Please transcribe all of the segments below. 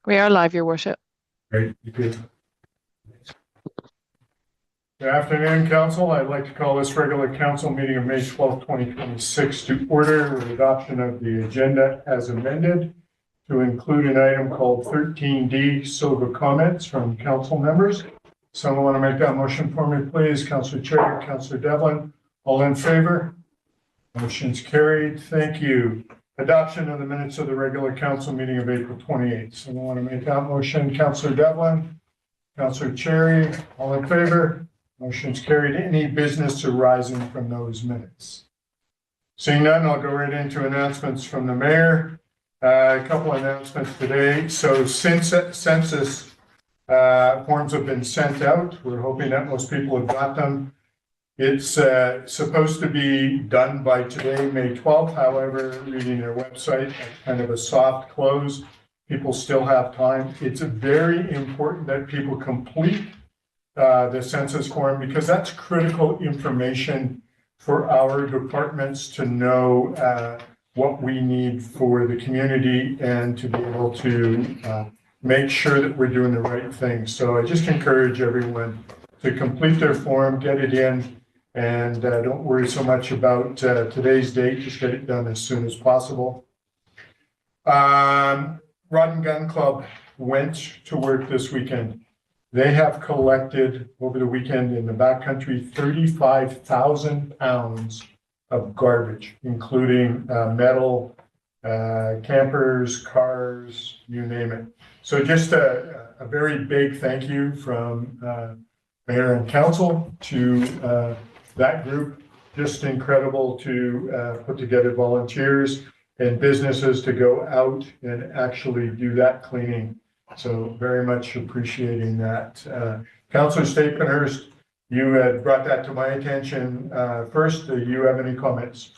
We are live, Your Worship. Great, good. Good afternoon, Council. I'd like to call this regular Council meeting of May 12th, 2026 to order with adoption of the agenda as amended to include an item called 13D, silver comments from Council members. Someone want to make that motion for me, please? Councillor Chair, Councillor Devlin, all in favor? Motion's carried. Thank you. Adoption of the minutes of the regular council meeting of April 28th. Someone want to make that motion? Councillor Devlin, Councillor Cherry, all in favor? Motion's carried. Any business arising from those minutes? Seeing none, I'll go right into announcements from the mayor. A couple of announcements today. So since census forms have been sent out, we're hoping that most people have got them. It's supposed to be done by today, May 12th. However, reading their website, kind of a soft close. People still have time. It's very important that people complete the census form because that's critical information for our departments to know what we need for the community and to be able to make sure that we're doing the right thing. So I just encourage everyone to complete their form, get it in. And don't worry so much about today's date, just get it done as soon as possible. Rod and Gun Club went to work this weekend. They have collected over the weekend in the backcountry 35,000 pounds of garbage, including metal, campers, cars, you name it. So just a very big thank you from Mayor and Council to that group. Just incredible to put together volunteers and businesses to go out and actually do that cleaning. So very much appreciating that. Councillor Stapenhurst, you had brought that to my attention first. Do you have any comments?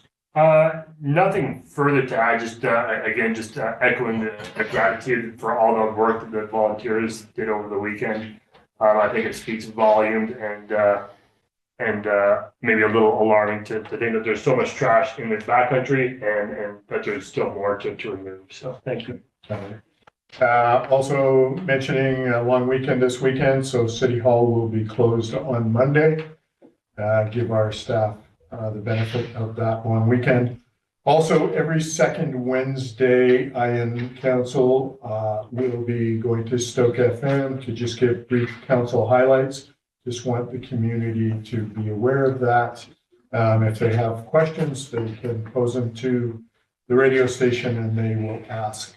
Nothing further to add, just again, just echoing the gratitude for all the work that the volunteers did over the weekend. I think it speaks volumes and maybe a little alarming to think that there's so much trash in the backcountry and that there's still more to remove. So thank you. Also mentioning a long weekend this weekend, so City Hall will be closed on Monday. Give our staff the benefit of that long weekend. Also, every second Wednesday, I and Council will be going to Stoke FM to just give brief Council highlights. Just want the community to be aware of that. If they have questions, they can pose them to the radio station and they will ask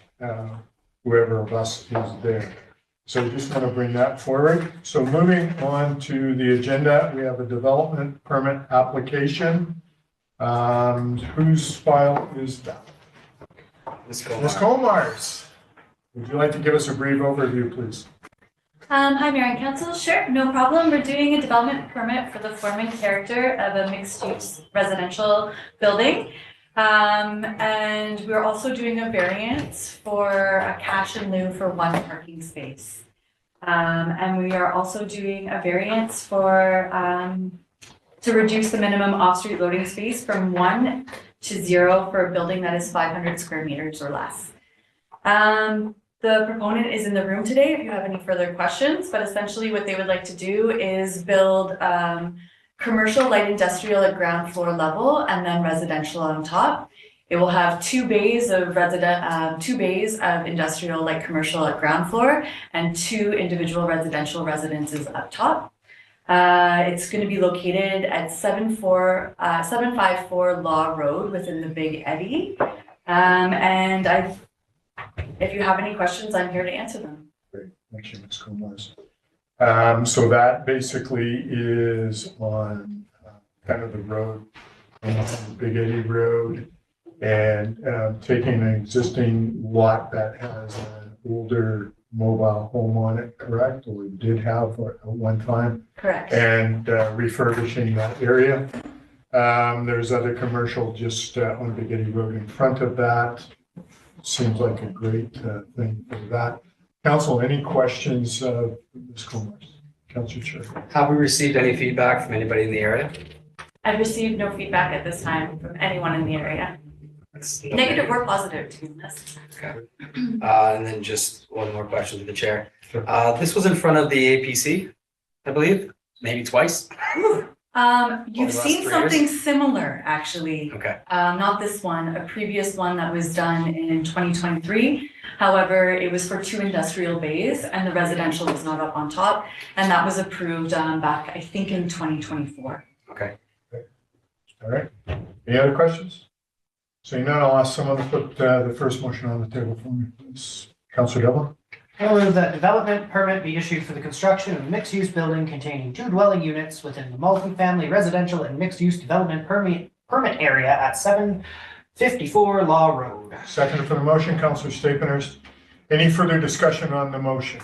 whoever of us is there. So just want to bring that forward. So moving on to the agenda, we have a development permit application. Whose file is that? Ms. Colmars. Would you like to give us a brief overview, please? Hi, Mayor and Council. Sure, no problem. We're doing a development permit for the form and character of a mixed-use residential building. And we're also doing a variance for a cash in lieu for one parking space. And we are also doing a variance for to reduce the minimum off-street loading space from 1 to 0 for a building that is 500 square meters or less. The proponent is in the room today if you have any further questions, but essentially what they would like to do is build commercial light industrial at ground floor level and then residential on top. It will have two bays of industrial light commercial at ground floor and 2 individual residential residences up top. It's going to be located at 754 Law Road within the Big Eddy. If you have any questions, I'm here to answer them. Great, thank you, Ms. Comas. So that basically is on kind of the road, on the Big Eddy Road, and taking an existing lot that has an older mobile home on it, correct? Or did have at one time. Correct. And refurbishing that area. There's other commercial just on Big Eddy Road in front of that. Seems like a great thing for that. Council, any questions of Ms. Comas? Councilor Chair. Have we received any feedback from anybody in the area? I've received no feedback at this time from anyone in the area. That's Negative or positive, to be honest. And then just one more question to the chair. This was in front of the APC, I believe, maybe twice. You've last seen 3 something similar, actually. Okay, Not this one, a previous one that was done in 2023. However, it was for 2 industrial bays and the residential was not up on top. And that was approved back, I think, in 2024. okay. All right. Any other questions? Seeing none, I'll ask someone to put the first motion on the table for me, please. Councillor Devlin? I move that development permit be issued for the construction of a mixed-use building containing 2 dwelling units within the multifamily residential and mixed-use development permit area at 754 Law Road. Second for the motion, Councillor Staples. Any further discussion on the motion?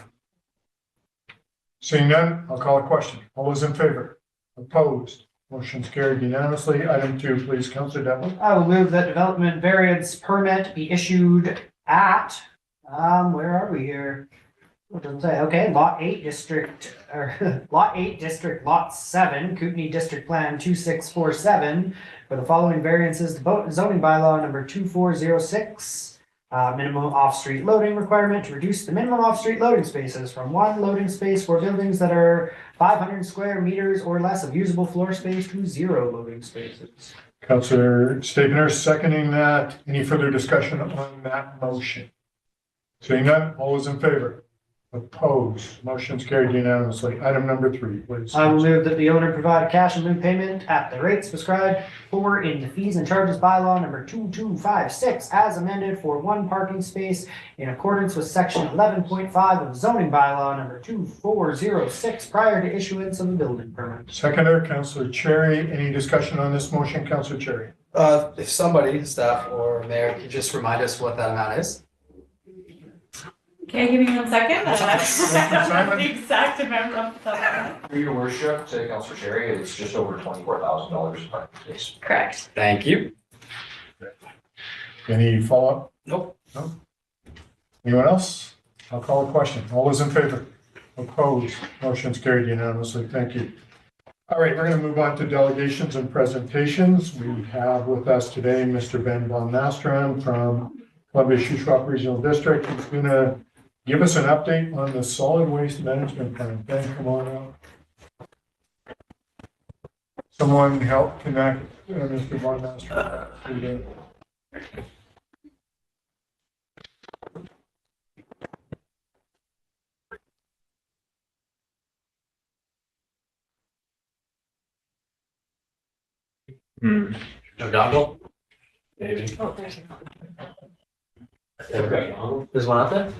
Seeing none, I'll call a question. All those in favor? Opposed? Motion's carried unanimously. Item 2, please, Councillor Devlin. I will move that development variance permit be issued at, where are we here? What does it say? Okay, Lot 8 District, or Lot 8 District, Lot 7, Kootenai District Plan 2647 for the following variances to zoning bylaw number 2406. Minimum off-street loading requirement to reduce the minimum off-street loading spaces from 1 loading space for buildings that are 500 square meters or less of usable floor space to 0 loading spaces. Councillor Staples seconding that. Any further discussion on that motion? Seeing none, all those in favor? Opposed? Motion's carried unanimously. Item number 3, please. I will move that the owner provide a cash in lieu payment at the rates prescribed for in the fees and charges bylaw number 2256 as amended for 1 parking space in accordance with section 11.5 of zoning bylaw number 2406 prior to issuance of a building permit. Seconder, Councillor Cherry. Any discussion on this motion, Councillor Cherry? If somebody, staff or mayor, could just remind us what that amount is? Okay, give me 1 second. Simon? The exact amount off the top of my head. Through your worship, to Councilor Sherry, it's just over $24,000 per case. Correct. Thank you. Any follow-up? Nope. No? Anyone else? I'll call a question. All those in favor? Opposed? Motion's carried unanimously. Thank you. All right, we're going to move on to delegations and presentations. We have with us today Mr. Ben Van Masteren from Columbia Shuswap Regional District. He's going to give us an update on the solid waste management plan. Ben, come on out. Someone help connect Mr. Van Masteren. No dongle? Maybe. Oh, there's There's one out there?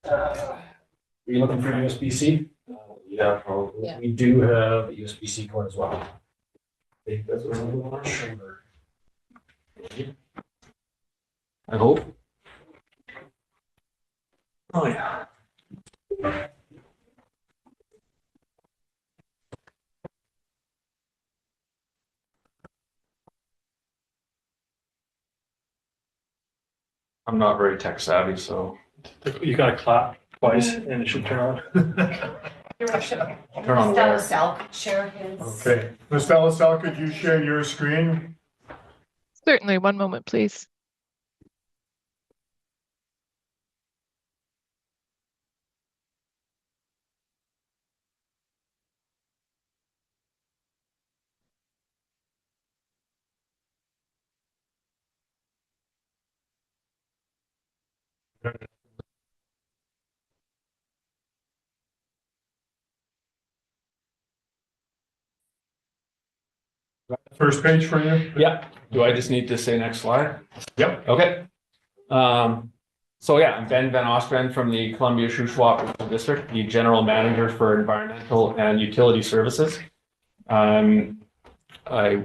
Are you looking for USB-C? Yeah, probably. Yeah. We do have a USB-C cord as well. I think that's what I'm going to I hope. Oh, yeah. I'm not very tech savvy, so. You gotta clap twice and it should turn on. Your worship. Turn on Stella where? Sal could share his. Okay. Ms. Belisel, could you share your screen? Certainly, one moment, please. First page for you? Yeah, do I just need to say next slide? Yep. Okay. So yeah, I'm Ben Van Ostren from the Columbia Shuswap Regional District, the General Manager for Environmental and Utility Services. I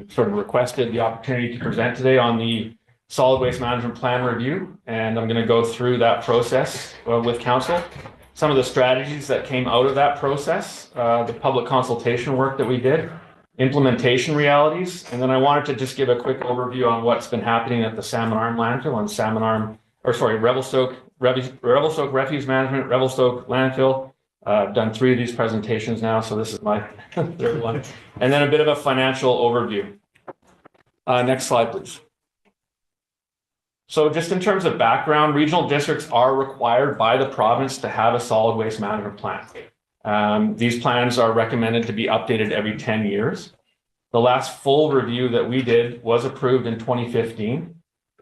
sort of requested the opportunity to present today on the Solid Waste Management Plan Review, and I'm going to go through that process with council. Some of the strategies that came out of that process, the public consultation work that we did, implementation realities, and then I wanted to just give a quick overview on what's been happening at the Salmon Arm landfill and Revelstoke Refuse Management, Revelstoke Landfill. I've done 3 of these presentations now, so this is my 3rd one. And then a bit of a financial overview. Next slide, please. So just in terms of background, regional districts are required by the province to have a solid waste management plan. These plans are recommended to be updated every 10 years. The last full review that we did was approved in 2015.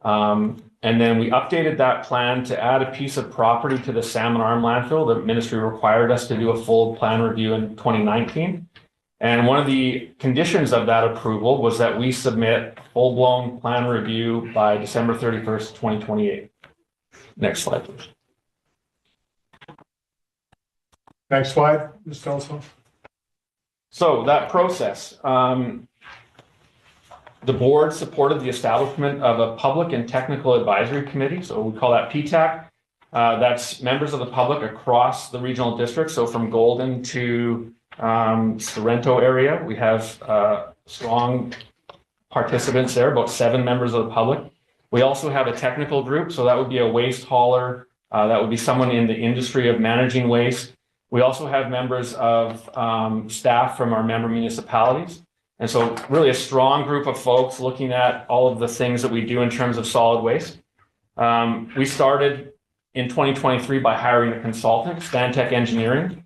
And then we updated that plan to add a piece of property to the Salmon Arm landfill. The ministry required us to do a full plan review in 2019. And one of the conditions of that approval was that we submit full-blown plan review by December 31st, 2028. Next slide, please. Next slide, Ms. Telso. So that process, the board supported the establishment of a public and technical advisory committee. So we call that PTAC. That's members of the public across the regional district. So from Golden to Sorrento area, we have strong participants there, about 7 members of the public. We also have a technical group. So that would be a waste hauler. That would be someone in the industry of managing waste. We also have members of staff from our member municipalities. And so really a strong group of folks looking at all of the things that we do in terms of solid waste. We started in 2023 by hiring a consultant, Stantec Engineering.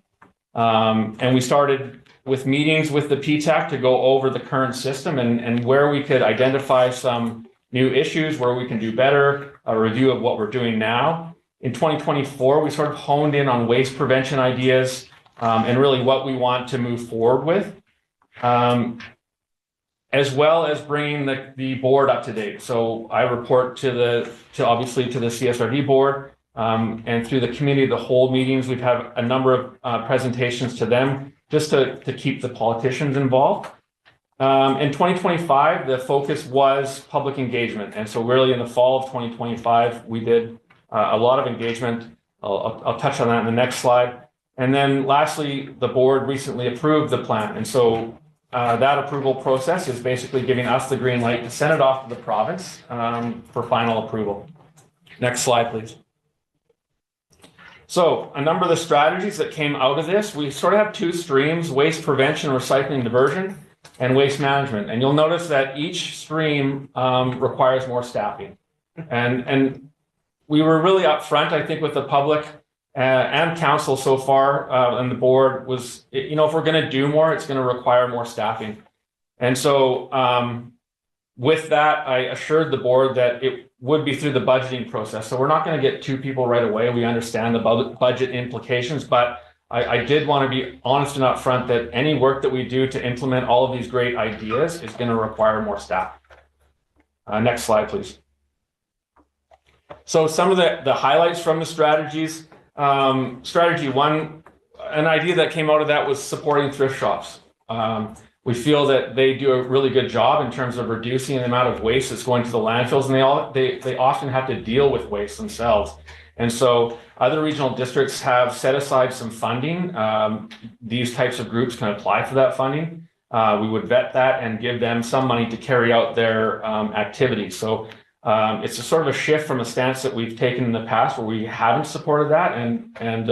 And we started with meetings with the PTAC to go over the current system and where we could identify some new issues, where we can do better, a review of what we're doing now. In 2024, we sort of honed in on waste prevention ideas and really what we want to move forward with. As well as bringing the board up to date. So I report obviously to the CSRD board, and through the committee of the whole meetings, we've had a number of presentations to them just to keep the politicians involved. In 2025, the focus was public engagement. And so really in the fall of 2025, we did a lot of engagement. I'll touch on that in the next slide. And then lastly, the board recently approved the plan. And so that approval process is basically giving us the green light to send it off to the province for final approval. Next slide, please. So a number of the strategies that came out of this, we sort of have 2 streams: waste prevention, recycling, diversion, and waste management. And you'll notice that each stream requires more staffing. And we were really upfront, I think, with the public and council so far, and the board was, if we're going to do more, it's going to require more staffing. And so with that, I assured the board that it would be through the budgeting process. So we're not going to get 2 people right away. We understand the budget implications, but I did want to be honest and upfront that any work that we do to implement all of these great ideas is going to require more staff. Next slide, please. So some of the highlights from the strategies. Strategy 1, an idea that came out of that was supporting thrift shops. We feel that they do a really good job in terms of reducing the amount of waste that's going to the landfills, and they often have to deal with waste themselves. And so other regional districts have set aside some funding. These types of groups can apply for that funding. We would vet that and give them some money to carry out their activities. So it's a sort of a shift from a stance that we've taken in the past where we haven't supported that, and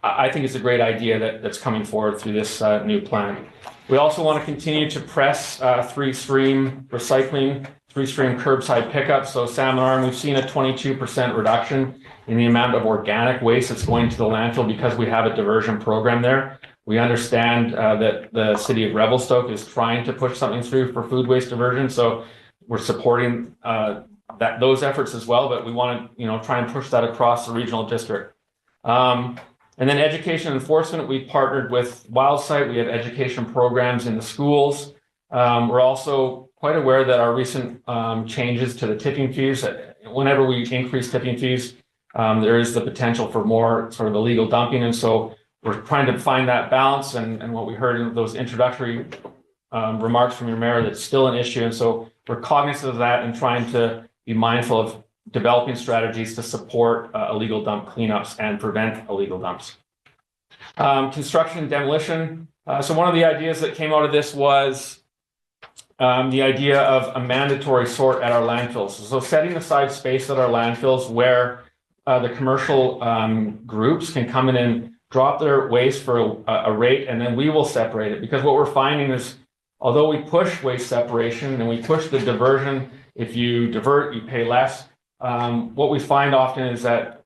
I think it's a great idea that's coming forward through this new plan. We also want to continue to press 3-stream recycling, 3-stream curbside pickup. So Salmon Arm, we've seen a 22% reduction in the amount of organic waste that's going to the landfill because we have a diversion program there. We understand that the city of Revelstoke is trying to push something through for food waste diversion. So we're supporting those efforts as well, but we want to try and push that across the regional district. And then education enforcement, we partnered with WildSite. We have education programs in the schools. We're also quite aware that our recent changes to the tipping fees, whenever we increase tipping fees, there is the potential for more sort of illegal dumping. And so we're trying to find that balance. And what we heard in those introductory remarks from your mayor, that's still an issue. And so we're cognizant of that and trying to be mindful of developing strategies to support illegal dump cleanups and prevent illegal dumps. Construction and demolition. So one of the ideas that came out of this was the idea of a mandatory sort at our landfills. So setting aside space at our landfills where the commercial groups can come in and drop their waste for a rate, and then we will separate it. Because what we're finding is although we push waste separation and we push the diversion, if you divert, you pay less. What we find often is that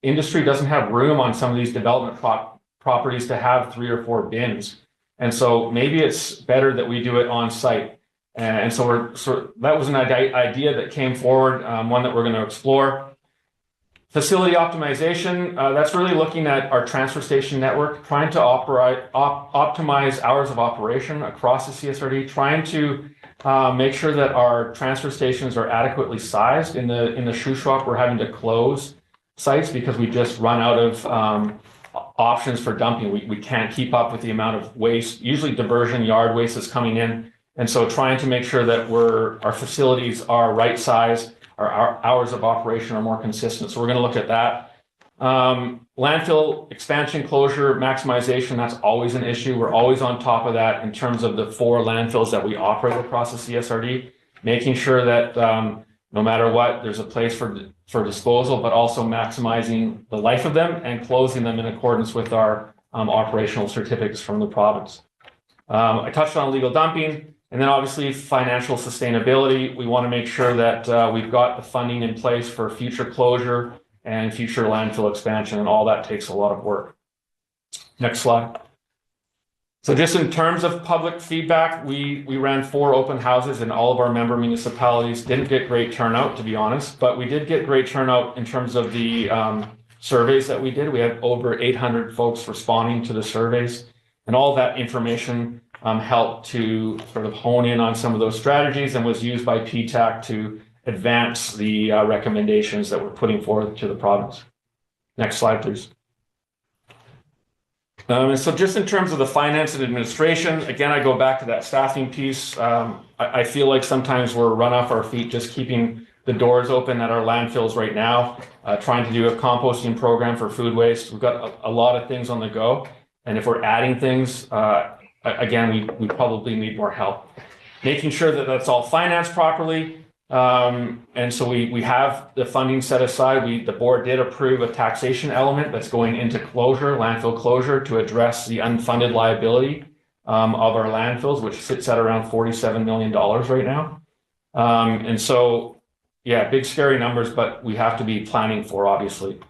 industry doesn't have room on some of these development properties to have 3 or 4 bins. And so maybe it's better that we do it on site. And so that was an idea that came forward, one that we're going to explore. Facility optimization, that's really looking at our transfer station network, trying to optimize hours of operation across the CSRD, trying to make sure that our transfer stations are adequately sized. In the Shuswap, we're having to close sites because we just run out of options for dumping. We can't keep up with the amount of waste, usually diversion yard waste is coming in. And so trying to make sure that our facilities are right size, our hours of operation are more consistent. So we're going to look at that. Landfill expansion, closure, maximization, that's always an issue. We're always on top of that in terms of the 4 landfills that we operate across the CSRD, making sure that no matter what, there's a place for disposal, but also maximizing the life of them and closing them in accordance with our operational certificates from the province. I touched on illegal dumping, and then obviously financial sustainability. We want to make sure that we've got the funding in place for future closure and future landfill expansion, and all that takes a lot of work. Next slide. So just in terms of public feedback, we ran 4 open houses in all of our member municipalities. Didn't get great turnout, to be honest, but we did get great turnout in terms of the surveys that we did. We had over 800 folks responding to the surveys, and all that information helped to sort of hone in on some of those strategies and was used by PTAC to advance the recommendations that we're putting forward to the province. Next slide, please. And so just in terms of the finance and administration, again, I go back to that staffing piece. I feel like sometimes we're run off our feet just keeping the doors open at our landfills right now, trying to do a composting program for food waste. We've got a lot of things on the go. And if we're adding things, again, we probably need more help. Making sure that that's all financed properly. And so we have the funding set aside. The board did approve a taxation element that's going into closure, landfill closure, to address the unfunded liability of our landfills, which sits at around $47 million right now. And so, yeah, big scary numbers, but we have to be planning for, obviously.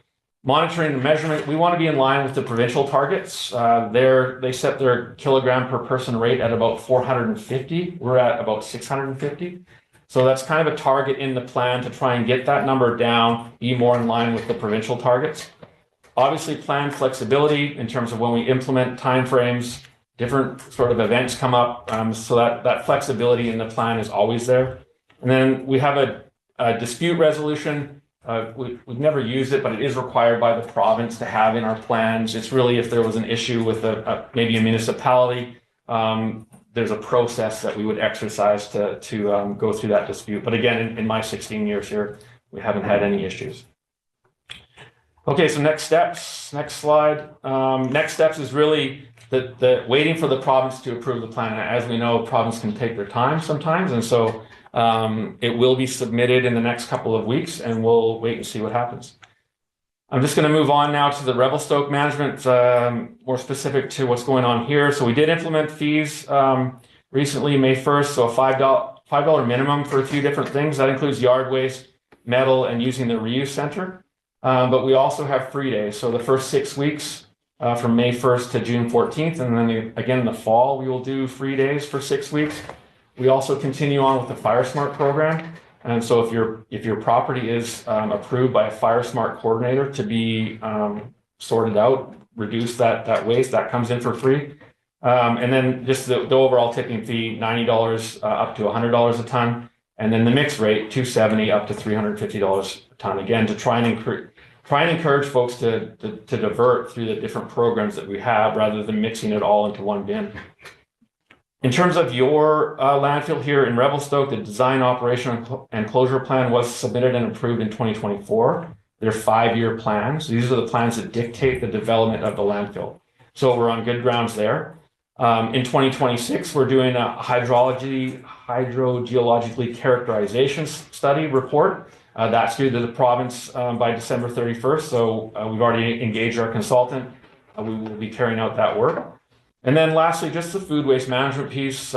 Monitoring and measurement, we want to be in line with the provincial targets. They set their kilogram per person rate at about 450. We're at about 650. So that's kind of a target in the plan to try and get that number down, be more in line with the provincial targets. Obviously, plan flexibility in terms of when we implement timeframes, different sort of events come up. So that flexibility in the plan is always there. And then we have a dispute resolution. We've never used it, but it is required by the province to have in our plans. It's really if there was an issue with maybe a municipality, there's a process that we would exercise to go through that dispute. But again, in my 16 years here, we haven't had any issues. Okay, so next steps, next slide. Next steps is really the waiting for the province to approve the plan. As we know, province can take their time sometimes. And so it will be submitted in the next couple of weeks, and we'll wait and see what happens. I'm just going to move on now to the Revelstoke management, more specific to what's going on here. So we did implement fees recently, May 1st, so a $5 minimum for a few different things. That includes yard waste, metal, and using the reuse center. But we also have free days. So the first 6 weeks from May 1st to June 14th, and then again in the fall, we will do free days for 6 weeks. We also continue on with the FireSmart program. And so if your property is approved by a FireSmart coordinator to be sorted out, reduce that waste, that comes in for free. And then just the overall tipping fee, $90 up to $100 a ton. And then the mixed rate, $270 up to $350 a ton. Again, to try and encourage folks to divert through the different programs that we have rather than mixing it all into one bin. In terms of your landfill here in Revelstoke, the design, operation, and closure plan was submitted and approved in 2024. They're 5-year plans. These are the plans that dictate the development of the landfill. So we're on good grounds there. In 2026, we're doing a hydrogeologically characterization study report. That's due to the province by December 31st. So we've already engaged our consultant. We will be carrying out that work. And then lastly, just the food waste management piece.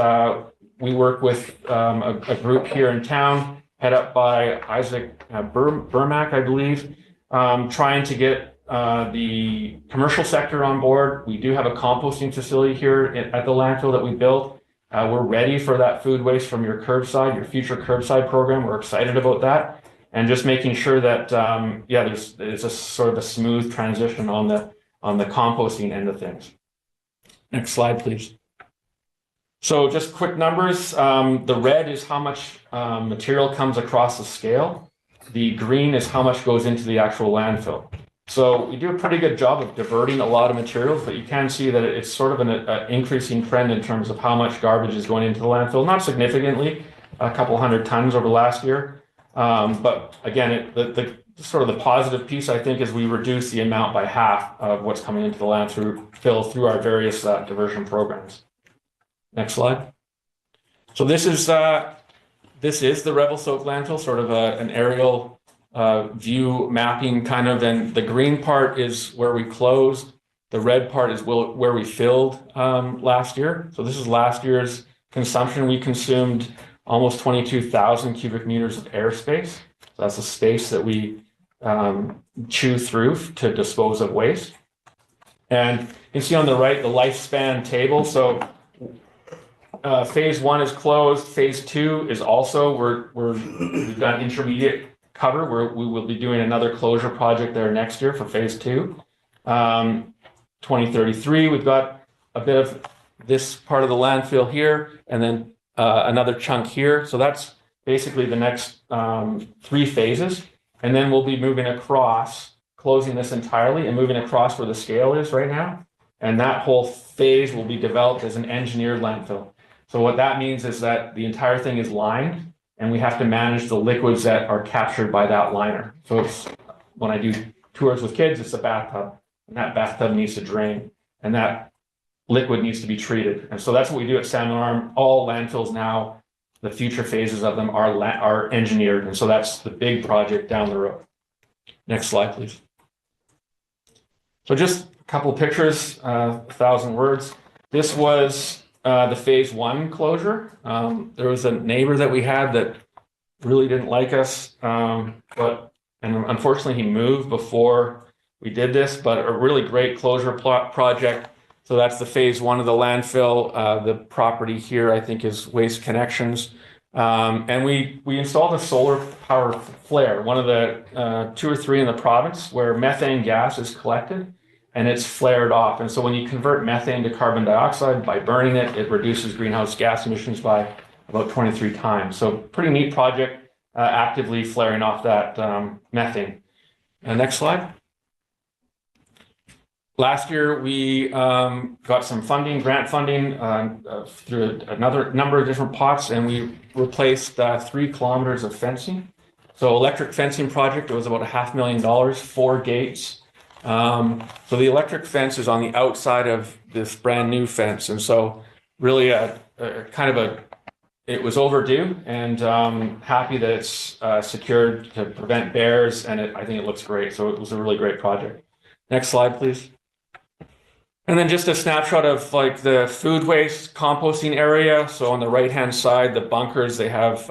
We work with a group here in town, head up by Isaac Burmack, I believe, trying to get the commercial sector on board. We do have a composting facility here at the landfill that we built. We're ready for that food waste from your curbside, your future curbside program. We're excited about that. And just making sure that, there's a sort of a smooth transition on the composting end of things. Next slide, please. So just quick numbers. The red is how much material comes across the scale. The green is how much goes into the actual landfill. So we do a pretty good job of diverting a lot of materials, but you can see that it's sort of an increasing trend in terms of how much garbage is going into the landfill. Not significantly, a couple 100 tons over last year. But again, the sort of the positive piece, I think, is we reduce the amount by half of what's coming into the landfill through our various diversion programs. Next slide. So this is the Revelstoke landfill, sort of an aerial view mapping kind of, and the green part is where we closed. The red part is where we filled last year. So this is last year's consumption. We consumed almost 22,000 cubic meters of airspace. So that's the space that we chew through to dispose of waste. And you can see on the right the lifespan table. So phase 1 is closed. Phase 2 is also we've got intermediate cover where we will be doing another closure project there next year for phase 2. 2033, we've got a bit of this part of the landfill here, and then another chunk here. So that's basically the next 3 phases. And then we'll be moving across, closing this entirely and moving across where the scale is right now. And that whole phase will be developed as an engineered landfill. So what that means is that the entire thing is lined, and we have to manage the liquids that are captured by that liner. So it's, when I do tours with kids, it's a bathtub, and that bathtub needs to drain, and that liquid needs to be treated. And so that's what we do at Salmon Arm. All landfills now, the future phases of them are engineered. And so that's the big project down the road. Next slide, please. So just a couple of pictures, 1,000 words. This was the phase 1 closure. There was a neighbor that we had that really didn't like us, and unfortunately he moved before we did this, but a really great closure project. So that's the phase 1 of the landfill. The property here, I think, is Waste Connections. And we installed a solar power flare, one of the 2 or 3 in the province where methane gas is collected and it's flared off. And so when you convert methane to carbon dioxide by burning it, it reduces greenhouse gas emissions by about 23 times. So pretty neat project, actively flaring off that methane. Next slide. Last year, we got some funding, grant funding through another number of different pots, and we replaced 3 kilometers of fencing. So electric fencing project, it was about $500,000, 4 gates. So the electric fence is on the outside of this brand new fence. And so really it was overdue, and happy that it's secured to prevent bears, and I think it looks great. So it was a really great project. Next slide, please. And then just a snapshot of like the food waste composting area. So on the right-hand side, the bunkers, they have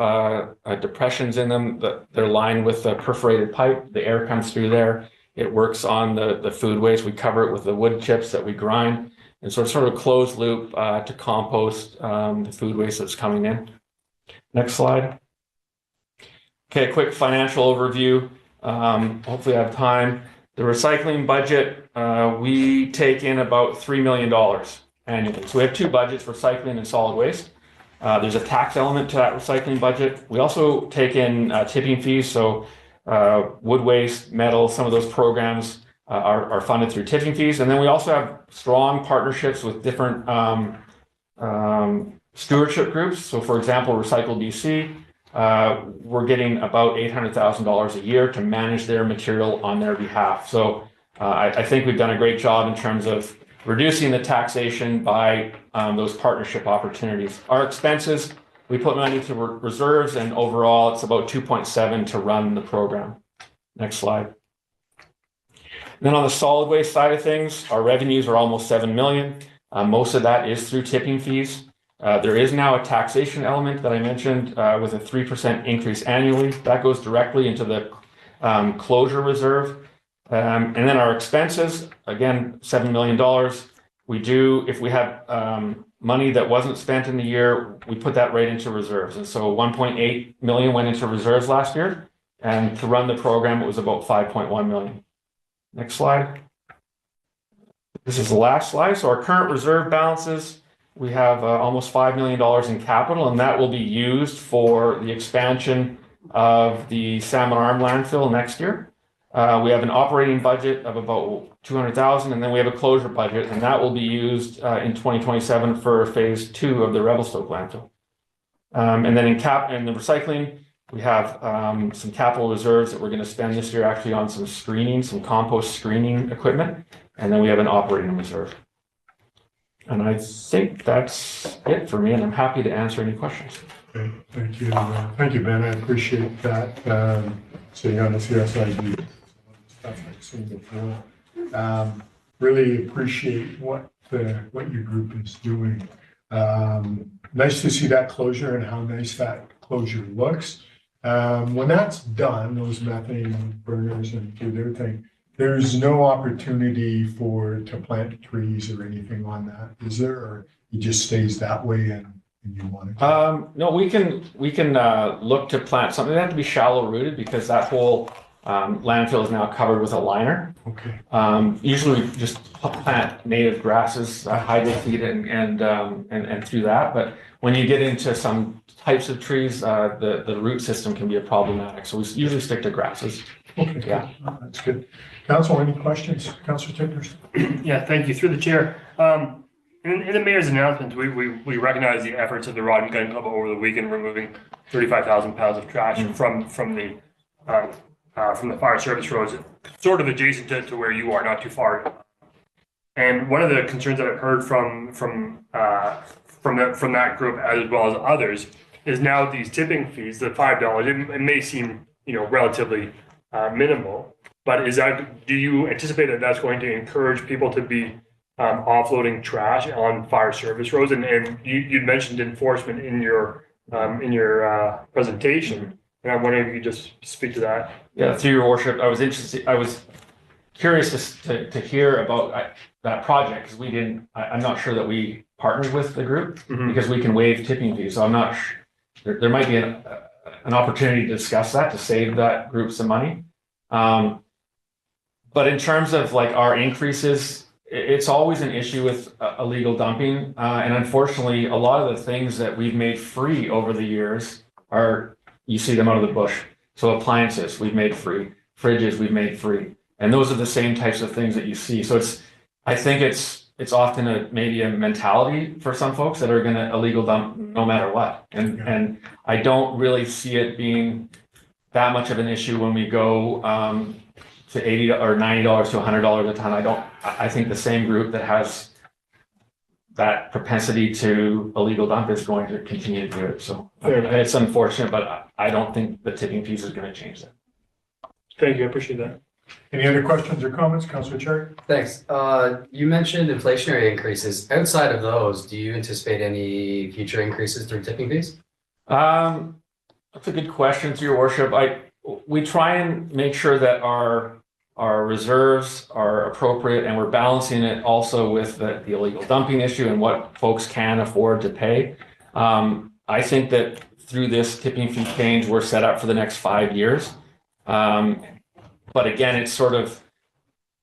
depressions in them. They're lined with a perforated pipe. The air comes through there. It works on the food waste. We cover it with the wood chips that we grind. And so it's sort of a closed loop to compost the food waste that's coming in. Next slide. Okay, quick financial overview. Hopefully I have time. The recycling budget, we take in about $3 million annually. So we have 2 budgets, recycling and solid waste. There's a tax element to that recycling budget. We also take in tipping fees. So wood waste, metal, some of those programs are funded through tipping fees. And then we also have strong partnerships with different stewardship groups. So for example, Recycle BC, we're getting about $800,000 a year to manage their material on their behalf. So I think we've done a great job in terms of reducing the taxation by those partnership opportunities. Our expenses, we put money to reserves, and overall it's about 2.7 to run the program. Next slide. And then on the solid waste side of things, our revenues are almost 7 million. Most of that is through tipping fees. There is now a taxation element that I mentioned with a 3% increase annually. That goes directly into the closure reserve. And then our expenses, again, $7 million. We do, if we have money that wasn't spent in the year, we put that right into reserves. And so 1.8 million went into reserves last year. And to run the program, it was about 5.1 million. Next slide. This is the last slide. So our current reserve balances, we have almost $5 million in capital, and that will be used for the expansion of the Salmon Arm landfill next year. We have an operating budget of about 200,000, and then we have a closure budget, and that will be used in 2027 for phase 2 of the Revelstoke landfill. And then in the recycling, we have some capital reserves that we're going to spend this year actually on some screening, some compost screening equipment, and then we have an operating reserve. And I think that's it for me, and I'm happy to answer any questions. Okay, thank you. Thank you, Ben. I appreciate that. Sitting on the CSID stuff I've seen before. Really appreciate what your group is doing. Nice to see that closure and how nice that closure looks. When that's done, those methane burners and do their thing, there's no opportunity to plant trees or anything on that, is there? Or it just stays that way and you want to? No, we can look to plant something. They have to be shallow rooted because that whole landfill is now covered with a liner. Okay. Usually we just plant native grasses, hydroseed and through that. But when you get into some types of trees, the root system can be problematic. So we usually stick to grasses. Okay. Yeah. Oh, that's good. Council, any questions? Councilor Tickers? Yeah, thank you. Through the chair. In the mayor's announcements, we recognize the efforts of the Rod and Gun Club over the weekend, removing 35,000 pounds of trash from the fire service roads, sort of adjacent to where you are, not too far. And one of the concerns that I've heard from that group as well as others is now these tipping fees, the $5. It may seem relatively minimal, but do you anticipate that that's going to encourage people to be offloading trash on fire service roads? And you mentioned enforcement in your presentation, and I'm wondering if you could just speak to that. Yeah, through your worship, I was curious to hear about that project because I'm not sure that we partnered with the group because we can waive tipping fees. So I'm not sure. There might be an opportunity to discuss that to save that group some money. But in terms of like our increases, it's always an issue with illegal dumping. And unfortunately, a lot of the things that we've made free over the years you see them out of the bush. So appliances, we've made free. Fridges, we've made free. And those are the same types of things that you see. So I think it's often maybe a mentality for some folks that are going to illegal dump no matter what. And I don't really see it being that much of an issue when we go to $80 or $90 to $100 a ton. I think the same group that has that propensity to illegal dump is going to continue to do it. So it's unfortunate, but I don't think the tipping fees is going to change that. Thank you. I appreciate that. Any other questions or comments, Councilor Cherry? Thanks. You mentioned inflationary increases. Outside of those, do you anticipate any future increases through tipping fees? That's a good question, to your worship. We try and make sure that our reserves are appropriate, and we're balancing it also with the illegal dumping issue and what folks can afford to pay. I think that through this tipping fee change, we're set up for the next 5 years. But again, it's sort of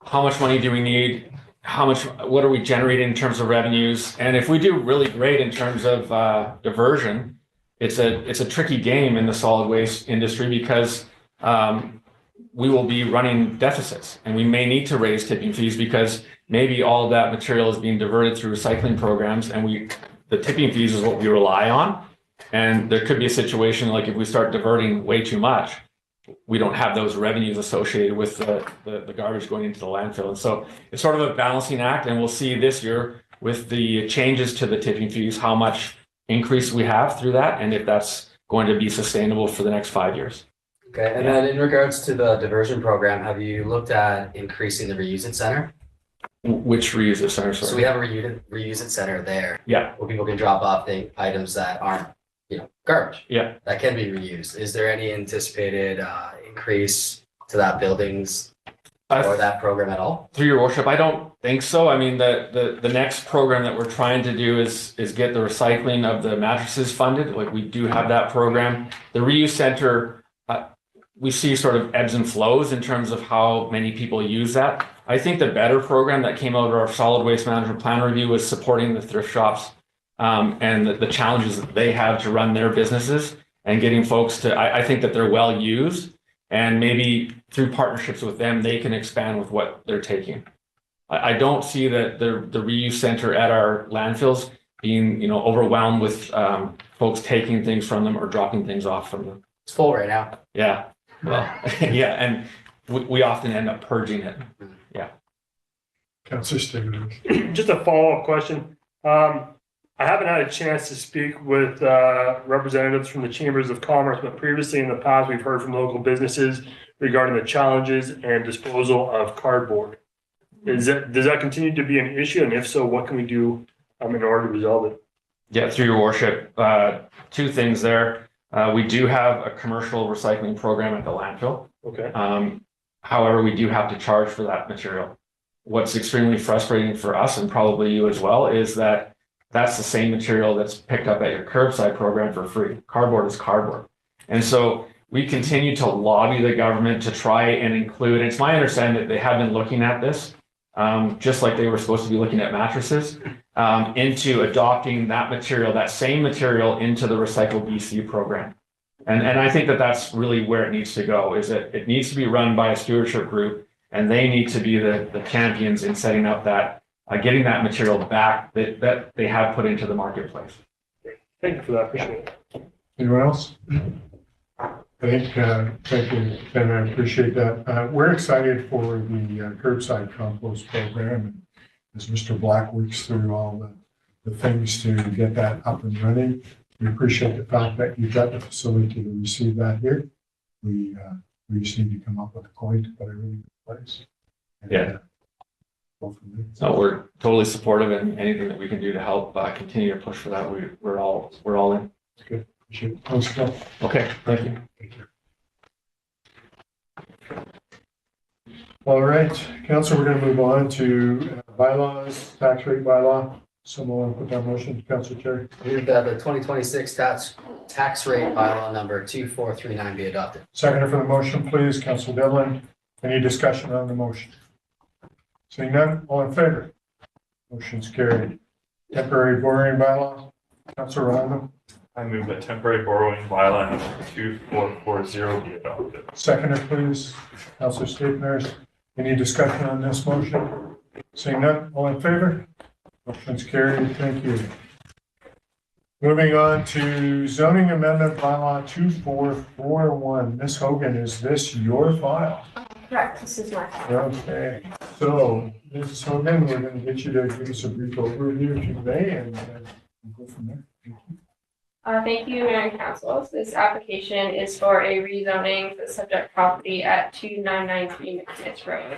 how much money do we need? What are we generating in terms of revenues? And if we do really great in terms of diversion, it's a tricky game in the solid waste industry because we will be running deficits, and we may need to raise tipping fees because maybe all of that material is being diverted through recycling programs, and the tipping fees is what we rely on. And there could be a situation like if we start diverting way too much, we don't have those revenues associated with the garbage going into the landfill. And so it's sort of a balancing act, and we'll see this year with the changes to the tipping fees, how much increase we have through that, and if that's going to be sustainable for the next 5 years. Okay, and then in regards to the diversion program, have you looked at increasing the reuse it center? Which reuse, sorry, So we sorry. have a reuse it center there Yeah, where people can drop off the items that aren't, garbage. yeah. That can be reused. Is there any anticipated increase to that building's or that program at all? Through your worship, I don't think so. I mean, the next program that we're trying to do is get the recycling of the mattresses funded. Like, we do have that program. The reuse center, we see sort of ebbs and flows in terms of how many people use that. I think the better program that came out of our solid waste management plan review was supporting the thrift shops and the challenges that they have to run their businesses and getting folks to, I think that they're well used, and maybe through partnerships with them, they can expand with what they're taking. I don't see that the reuse center at our landfills being, overwhelmed with folks taking things from them or dropping things off from them. It's full right now. Yeah, well, yeah, and we often end up purging it. Councillor Stevens. Just a follow-up question. I haven't had a chance to speak with representatives from the chambers of commerce, but previously in the past, we've heard from local businesses regarding the challenges and disposal of cardboard. Does that continue to be an issue? And if so, what can we do in order to resolve it? Yeah, through your worship, two things there. We do have a commercial recycling program at the landfill. Okay. However, we do have to charge for that material. What's extremely frustrating for us, and probably you as well, is that that's the same material that's picked up at your curbside program for free. Cardboard is cardboard. And so we continue to lobby the government to try and include, and it's my understanding that they have been looking at this, just like they were supposed to be looking at mattresses, into adopting that material, that same material, into the Recycle BC program. And I think that that's really where it needs to go, is that it needs to be run by a stewardship group, and they need to be the champions in setting up that, getting that material back that they have put into the marketplace. Thank you for that. Appreciate it. Anyone else? Thank you, Ben, I appreciate that. We're excited for the curbside compost program. As Mr. Black works through all the things to get that up and running, we appreciate the fact that you've got the facility to receive that here. We just need to come up with a coin to put everything in place. And, Yeah. go from there. So we're totally supportive, and anything that we can do to help continue to push for that, we're all in. Good. Appreciate it. Thanks, Phil. Okay, thank you. Thank you. All right, council, we're going to move on to bylaws, tax rate bylaw. Someone want to put that motion, Council Chair? Move that the 2026 tax rate bylaw number 2439 be adopted. Seconder for the motion, please, Council Devlin. Any discussion on the motion? Seeing none, all in favor? Motion's carried. Temporary borrowing bylaw, Council Rondo. I move that temporary borrowing bylaw number 2440 be adopted. Seconder, please, Council Stevens. Any discussion on this motion? Seeing none, all in favor? Motion's carried. Thank you. Moving on to zoning amendment bylaw 2441. Ms. Hogan, is this your file? Correct, this is my file. Okay, so Ms. Hogan, we're going to get you to give us a brief overview if you may, and we'll go from there. Thank you. Thank you, Mayor and Council. This application is for a rezoning for the subject property at 2993 McManus Road.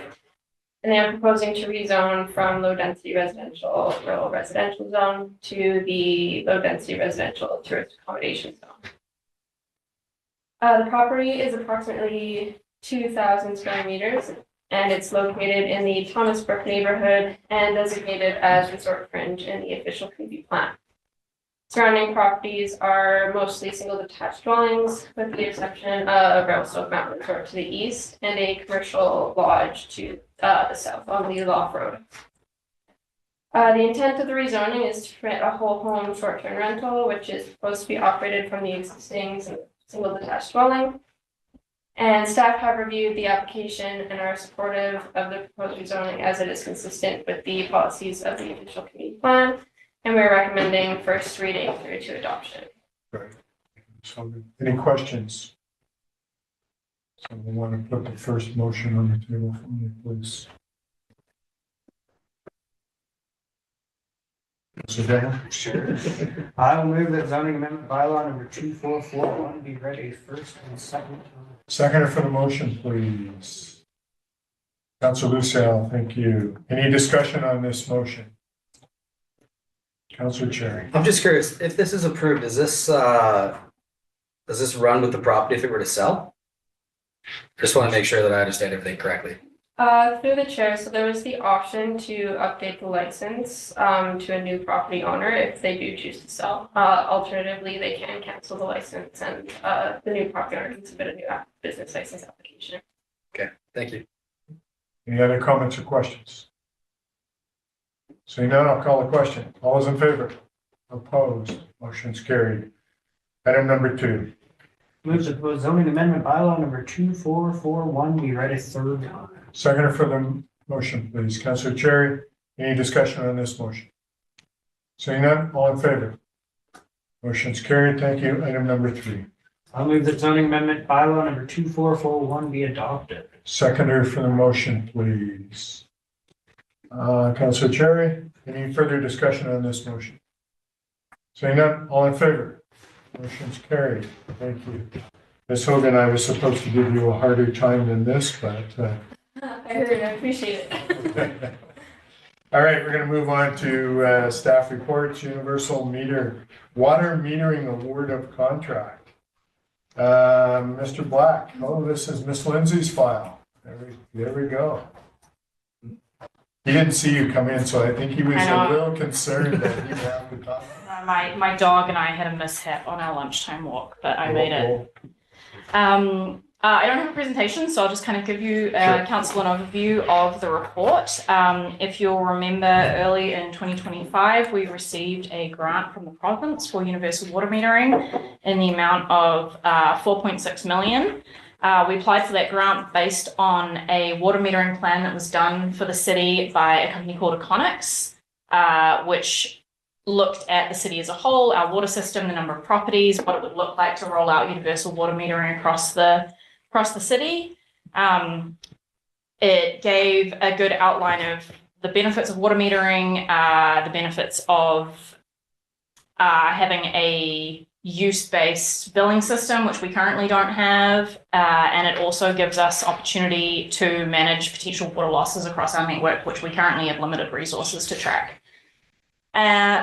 And they are proposing to rezone from low density residential rural residential zone to the low density residential tourist accommodation zone. The property is approximately 2,000 square meters, and it's located in the Thomas Brook neighborhood and designated as resort fringe in the official community plan. Surrounding properties are mostly single detached dwellings, with the exception of Revelstoke Mountain Resort to the east and a commercial lodge to the south on Lee Loft Road. The intent of the rezoning is to permit a whole home short-term rental, which is supposed to be operated from the existing single detached dwelling. And staff have reviewed the application and are supportive of the proposed rezoning as it is consistent with the policies of the official community plan. And we're recommending first reading through to adoption. Great. So, any questions? Someone want to put the first motion on the table for me, please? Sure. I will move that zoning amendment bylaw number 2441 be read a first and second. Seconder for the motion, please. Council Lucille, thank you. Any discussion on this motion? Council Cherry. I'm just curious, if this is approved, does this run with the property if it were to sell? Just want to make sure that I understand everything correctly. Through the chair, so there was the option to update the license to a new property owner if they do choose to sell. Alternatively, they can cancel the license and the new property owner can submit a new business license application. Thank you. Any other comments or questions? Seeing none, I'll call the question. All those in favor? Opposed? Motion's carried. Item number 2. Move the proposed zoning amendment bylaw number 2441 be read a third time. Seconder for the motion, please. Councilor Cherry, any discussion on this motion? Seeing none, all in favor? Motion's carried. Thank you. Item number 3. I'll move that zoning amendment bylaw number 2441 be adopted. Seconder for the motion, please. Councilor Cherry, any further discussion on this motion? Seeing none, all in favor? Motion's carried. Thank you. Ms. Hogan, I was supposed to give you a harder time than this, but. I heard, I appreciate it. All right, we're going to move on to staff reports, universal water metering award of contract. Mr. Black, oh, this is Miss Lindsay's file. There we go. He didn't see you come in, so I think he was a little concerned that he'd have to talk. My dog and I had a mishap on our lunchtime walk, but I made it. I don't have a presentation, so I'll just kind of give you, council, an overview of the report. If you'll remember, early in 2025, we received a grant from the province for universal water metering in the amount of 4.6 million. We applied for that grant based on a water metering plan that was done for the city by a company called Econics, which looked at the city as a whole, our water system, the number of properties, what it would look like to roll out universal water metering across the city. It gave a good outline of the benefits of water metering, the benefits of having a use-based billing system, which we currently don't have, and it also gives us opportunity to manage potential water losses across our network, which we currently have limited resources to track.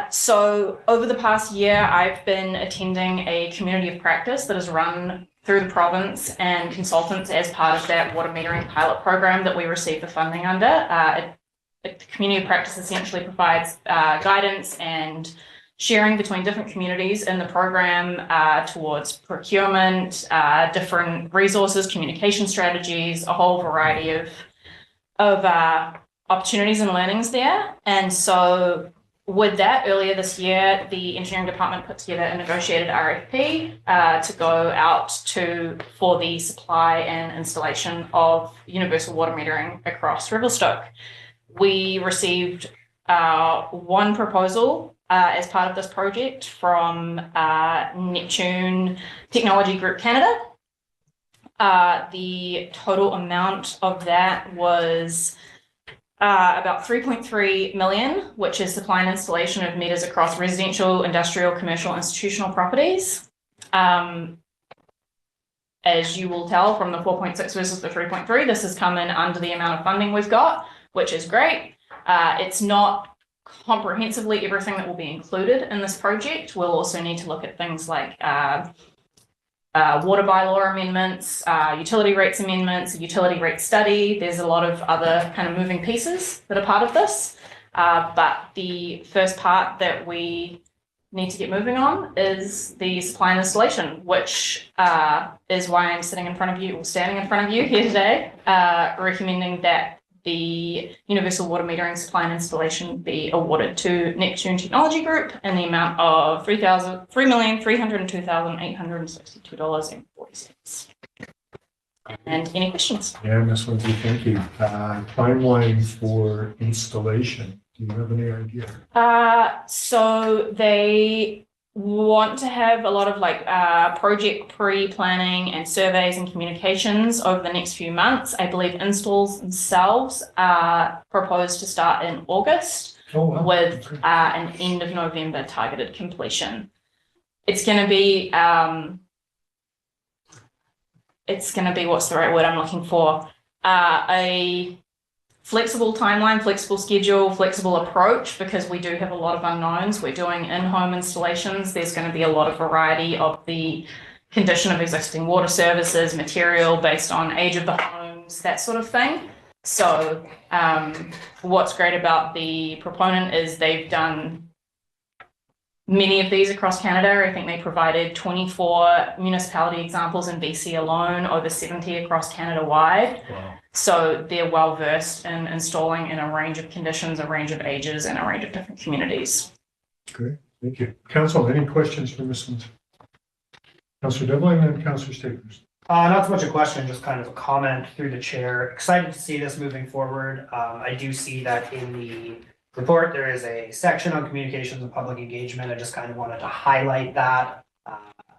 So over the past year, I've been attending a community of practice that is run through the province and consultants as part of that water metering pilot program that we received the funding under. The community of practice essentially provides guidance and sharing between different communities in the program towards procurement, different resources, communication strategies, a whole variety of opportunities and learnings there. And so with that, earlier this year, the engineering department put together a negotiated RFP to go out for the supply and installation of universal water metering across Revelstoke. We received one proposal as part of this project from Neptune Technology Group Canada. The total amount of that was about 3.3 million, which is supply and installation of meters across residential, industrial, commercial, institutional properties. As you will tell from the 4.6 versus the 3.3, this has come in under the amount of funding we've got, which is great. It's not comprehensively everything that will be included in this project. We'll also need to look at things like water bylaw amendments, utility rates amendments, utility rate study. There's a lot of other kind of moving pieces that are part of this. But the first part that we need to get moving on is the supply and installation, which is why I'm standing in front of you here today, recommending that the universal water metering supply and installation be awarded to Neptune Technology Group in the amount of $3,302,862.40. And any questions? Yeah, Ms. Lindsay, thank you. Timeline for installation, do you have any idea? So they want to have a lot of project pre-planning and surveys and communications over the next few months. I believe installs themselves are proposed to start in August with an end of November targeted completion. It's going to be what's the right word I'm looking for? A flexible timeline, flexible schedule, flexible approach, because we do have a lot of unknowns. We're doing in-home installations. There's going to be a lot of variety of the condition of existing water services, material based on age of the homes, that sort of thing. So what's great about the proponent is they've done many of these across Canada. I think they provided 24 municipality examples in BC alone, over 70 across Canada wide. Wow. So they're well versed in installing in a range of conditions, a range of ages, and a range of different communities. Great, thank you. Council, any questions for Ms. Lindsay? Councillor Devlin and then Councillor Staples. Not so much a question, just kind of a comment through the chair. Excited to see this moving forward. I do see that in the report, there is a section on communications and public engagement. I just kind of wanted to highlight that.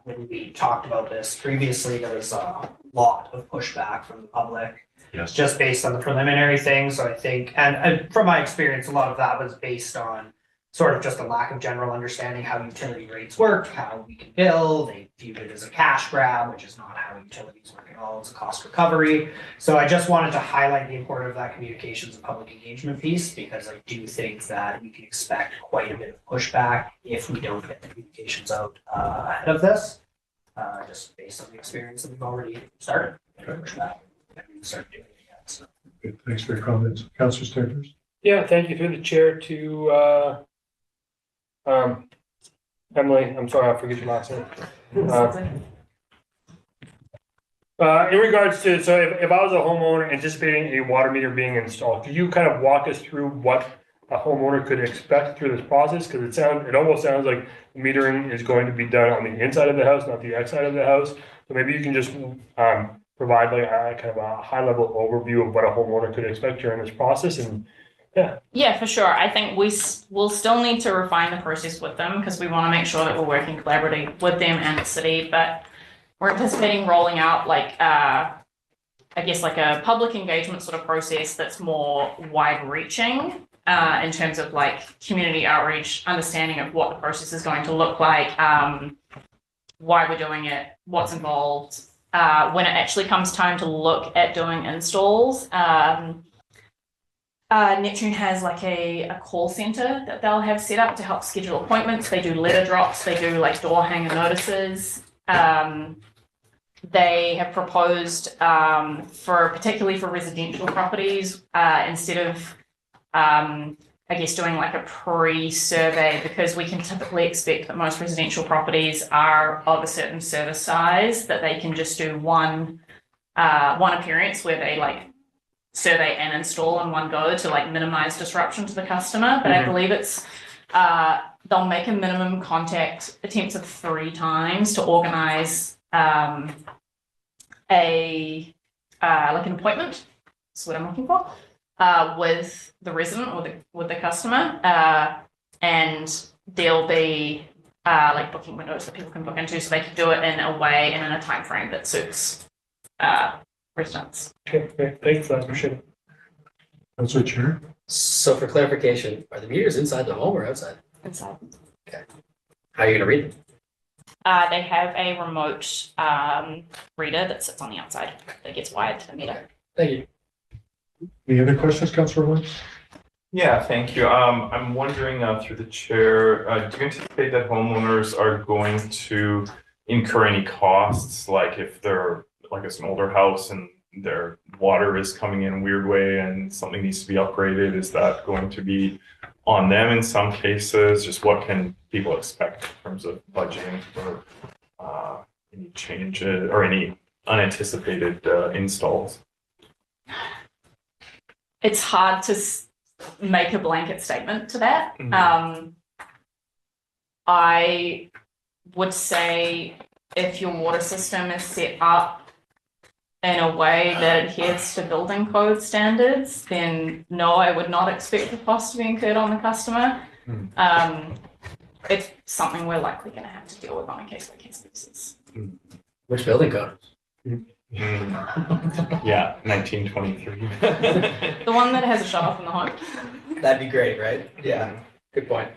When we talked about this previously, there was a lot of pushback from the public. Yes. Just based on the preliminary things. So I think, and from my experience, a lot of that was based on sort of just a lack of general understanding how utility rates work, how we can bill. They viewed it as a cash grab, which is not how utilities work at all. It's a cost recovery. So I just wanted to highlight the importance of that communications and public engagement piece, because I do think that we can expect quite a bit of pushback if we don't get the communications out ahead of this, just based on the experience that we've already started. Pushback. Start doing it yet, so. Good, thanks for your comments. Councillor Staples. Yeah, thank you through the chair to Emily. I'm sorry, I forget your last name. In regards to, so if I was a homeowner anticipating a water meter being installed, could you kind of walk us through what a homeowner could expect through this process? Because it almost sounds like metering is going to be done on the inside of the house, not the outside of the house. So maybe you can just provide like a kind of a high level overview of what a homeowner could expect during this process. And Yeah, for sure. I think we'll still need to refine the process with them, because we want to make sure that we're working collaboratively with them and the city. But we're anticipating rolling out like I guess like a public engagement sort of process that's more wide reaching in terms of like community outreach, understanding of what the process is going to look like, why we're doing it, what's involved. When it actually comes time to look at doing installs, Neptune has like a call center that they'll have set up to help schedule appointments. They do letter drops, they do like door hanger notices. They have proposed particularly for residential properties, instead of I guess doing like a pre-survey, because we can typically expect that most residential properties are of a certain service size, that they can just do one appearance where they like survey and install in one go to like minimize disruption to the customer. But I believe it's they'll make a minimum contact attempts of 3 times to organize like an appointment. That's what I'm looking for. With the resident or with the customer, and there'll be like booking windows that people can book into, so they can do it in a way and in a time frame that suits residents. okay, great. Thanks for that. Appreciate it. Councillor Chair. So for clarification, are the meters inside the home or outside? Inside. How are you gonna read them? They have a remote reader that sits on the outside that gets wired to the meter. Thank you. Any other questions, Councillor Lynch? Yeah, thank you. I'm wondering through the chair, do you anticipate that homeowners are going to incur any costs, like if they're like it's an older house and their water is coming in a weird way and something needs to be upgraded? Is that going to be on them in some cases? Just what can people expect in terms of budgeting for any changes or any unanticipated installs? It's hard to make a blanket statement to that. I would say if your water system is set up in a way that adheres to building code standards, then no, I would not expect the cost to be incurred on the customer. It's something we're likely going to have to deal with on a case-by-case basis. Which building code? Yeah, 1923. The one that has a shut off in the home. That'd be great, right? Yeah, good point.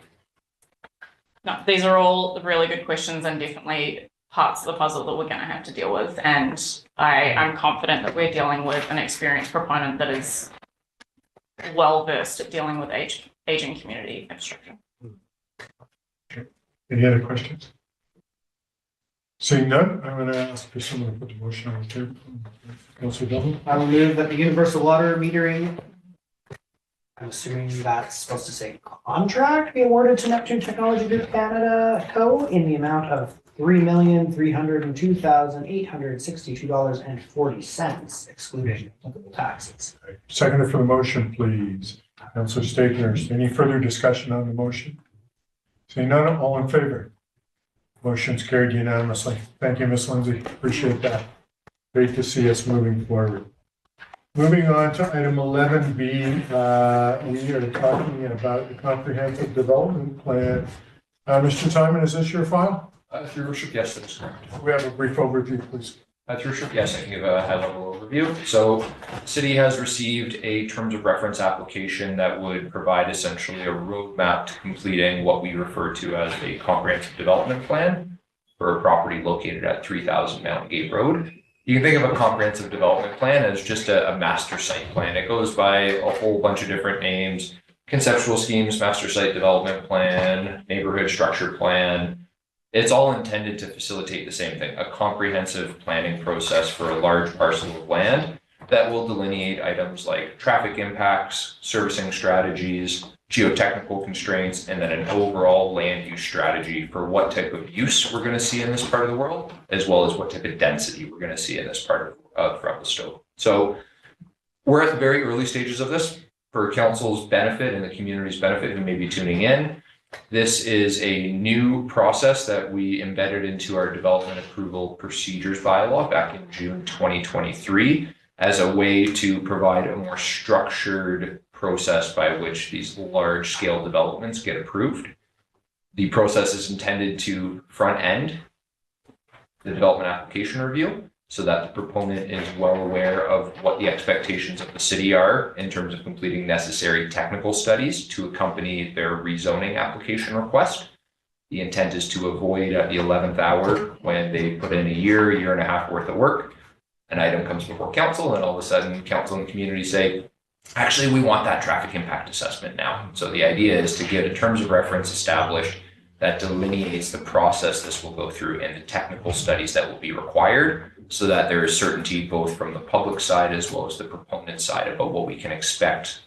No, these are all really good questions and definitely parts of the puzzle that we're going to have to deal with. And I'm confident that we're dealing with an experienced proponent that is well versed at dealing with aging community infrastructure. Any other questions? Seeing none, I'm going to ask for someone to put the motion on the table. Councilor Dublin? I will move that the universal water metering, I'm assuming that's supposed to say contract, be awarded to Neptune Technology Group Canada Co. in the amount of $3,302,862.40, excluding applicable taxes. Seconder for the motion, please. Councilor Stakenhurst. Any further discussion on the motion? Seeing none, all in favor? Motion's carried unanimously. Thank you, Ms. Lindsay. Appreciate that. Great to see us moving forward. Moving on to item 11B, we are talking about the comprehensive development plan. Mr. Simon, is this your file? Through your worship, yes, that is correct. We have a brief overview, please. Through your worship, yes, I can give a high-level overview. So, the city has received a terms of reference application that would provide essentially a roadmap to completing what we refer to as a comprehensive development plan for a property located at 3000 Mountain Gate Road. You can think of a comprehensive development plan as just a master site plan. It goes by a whole bunch of different names: conceptual schemes, master site development plan, neighborhood structure plan. It's all intended to facilitate the same thing, a comprehensive planning process for a large parcel of land that will delineate items like traffic impacts, servicing strategies, geotechnical constraints, and then an overall land use strategy for what type of use we're going to see in this part of the world, as well as what type of density we're going to see in this part of Revelstoke. So we're at the very early stages of this. For council's benefit and the community's benefit who may be tuning in, this is a new process that we embedded into our development approval procedures bylaw back in June 2023 as a way to provide a more structured process by which these large scale developments get approved. The process is intended to front end the development application review so that the proponent is well aware of what the expectations of the city are in terms of completing necessary technical studies to accompany their rezoning application request. The intent is to avoid at the 11th hour, when they put in a year and a half worth of work, an item comes before council and all of a sudden council and the community say, actually, we want that traffic impact assessment now. So the idea is to get a terms of reference established that delineates the process this will go through and the technical studies that will be required, so that there is certainty both from the public side as well as the proponent side about what we can expect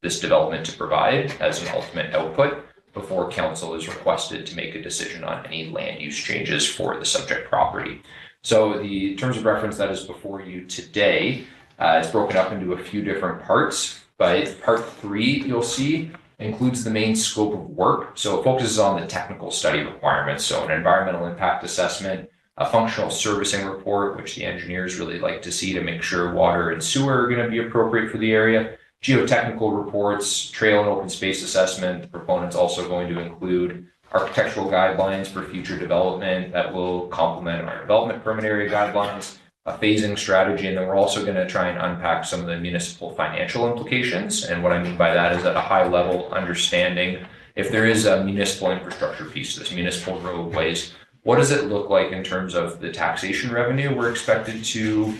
this development to provide as an ultimate output before council is requested to make a decision on any land use changes for the subject property. So the terms of reference that is before you today is broken up into a few different parts, but part 3 you'll see includes the main scope of work. So it focuses on the technical study requirements. So an environmental impact assessment, a functional servicing report, which the engineers really like to see to make sure water and sewer are going to be appropriate for the area, geotechnical reports, trail and open space assessment. The proponent's also going to include architectural guidelines for future development that will complement our development permit area guidelines, a phasing strategy, and then we're also going to try and unpack some of the municipal financial implications. And what I mean by that is at a high level understanding if there is a municipal infrastructure piece, this municipal roadways, what does it look like in terms of the taxation revenue we're expected to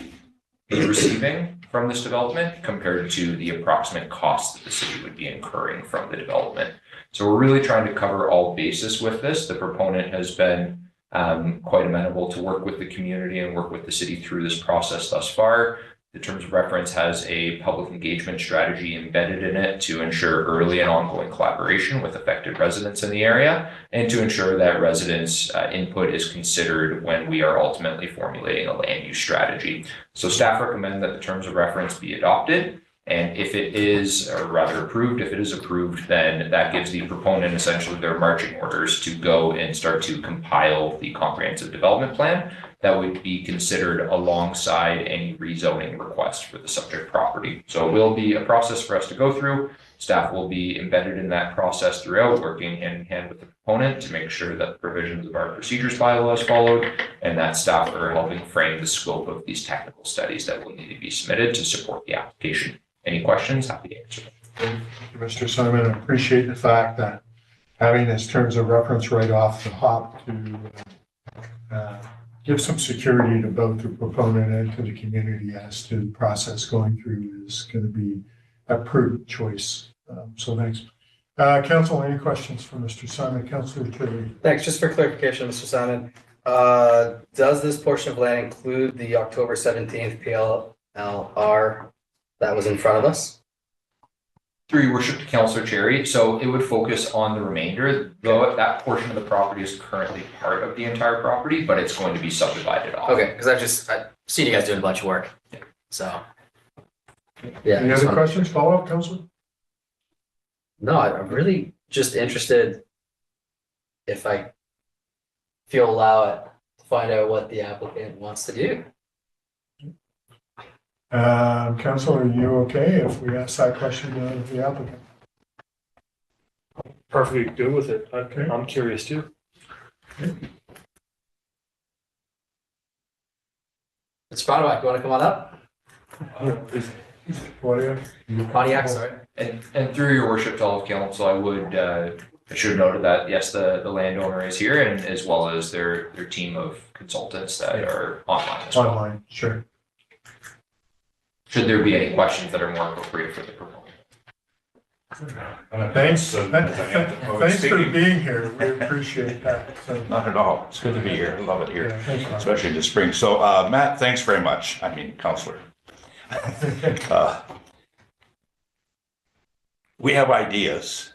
be receiving from this development compared to the approximate costs that the city would be incurring from the development. So we're really trying to cover all bases with this. The proponent has been quite amenable to work with the community and work with the city through this process thus far. The terms of reference has a public engagement strategy embedded in it to ensure early and ongoing collaboration with affected residents in the area and to ensure that residents' input is considered when we are ultimately formulating a land use strategy. So staff recommend that the terms of reference be adopted. And if it is, or rather approved, if it is approved, then that gives the proponent essentially their marching orders to go and start to compile the comprehensive development plan that would be considered alongside any rezoning request for the subject property. So it will be a process for us to go through. Staff will be embedded in that process throughout, working hand in hand with the proponent to make sure that the provisions of our procedures bylaw is followed, and that staff are helping frame the scope of these technical studies that will need to be submitted to support the application. Any questions? Happy to answer them. Thank you, Mr. Simon. I appreciate the fact that having this terms of reference right off the hop to give some security to both the proponent and to the community as to the process going through is going to be a prudent choice. So thanks. Council, any questions for Mr. Simon? Councillor Terry? Thanks. Just for clarification, Mr. Simon, does this portion of land include the October 17th PLLR that was in front of us? Through your worship to Councillor Cherry, so it would focus on the remainder, though that portion of the property is currently part of the entire property, but it's going to be subdivided off. Okay, because I've seen you guys doing a bunch of work, so. Yeah. Any other questions? Follow up, Councillor? No, I'm really just interested if you'll allow it to find out what the applicant wants to do. Council, are you okay if we ask that question to the applicant? Perfectly good with it. Okay. I'm curious too. It's Pontiac, you want to come on up? What do you? Pontiac, sorry. And through your worship to all of council, I should have noted that, yes, the landowner is here, and as well as their team of consultants that are online as well. Online, sure. Should there be any questions that are more appropriate for the proponent? Thanks. Thanks for being here. We appreciate that. So, Not at all. It's good to be here. I love it here, yeah, thanks, Mark. especially in the spring. So, Matt, thanks very much. I mean, Counselor. We have ideas,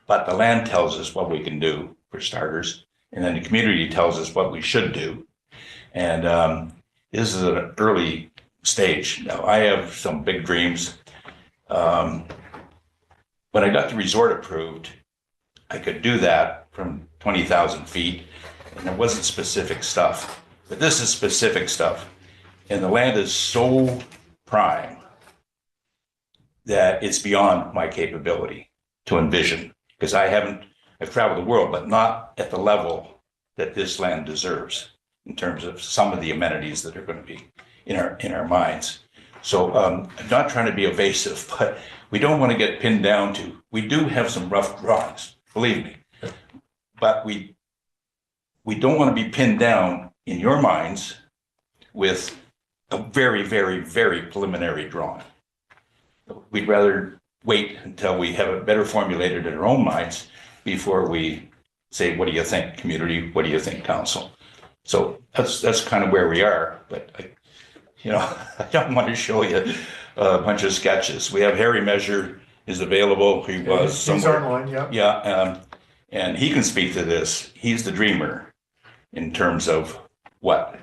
but the land tells us what we can do, for starters, and then the community tells us what we should do. And this is an early stage. Now, I have some big dreams. When I got the resort approved, I could do that from 20,000 feet, and it wasn't specific stuff. But this is specific stuff. And the land is so prime that it's beyond my capability to envision, because I've traveled the world, but not at the level that this land deserves in terms of some of the amenities that are going to be in our minds. So I'm not trying to be evasive, but we don't want to get pinned down to, we do have some rough drawings, believe me, but we don't want to be pinned down in your minds with a very, very, very preliminary drawing. We'd rather wait until we have it better formulated in our own minds before we say, what do you think, community? What do you think, council? So that's kind of where we are, but I don't want to show you a bunch of sketches. We have Harry Measure is available. He was He's somewhere. online, yeah. Yeah, and he can speak to this. He's the dreamer in terms of what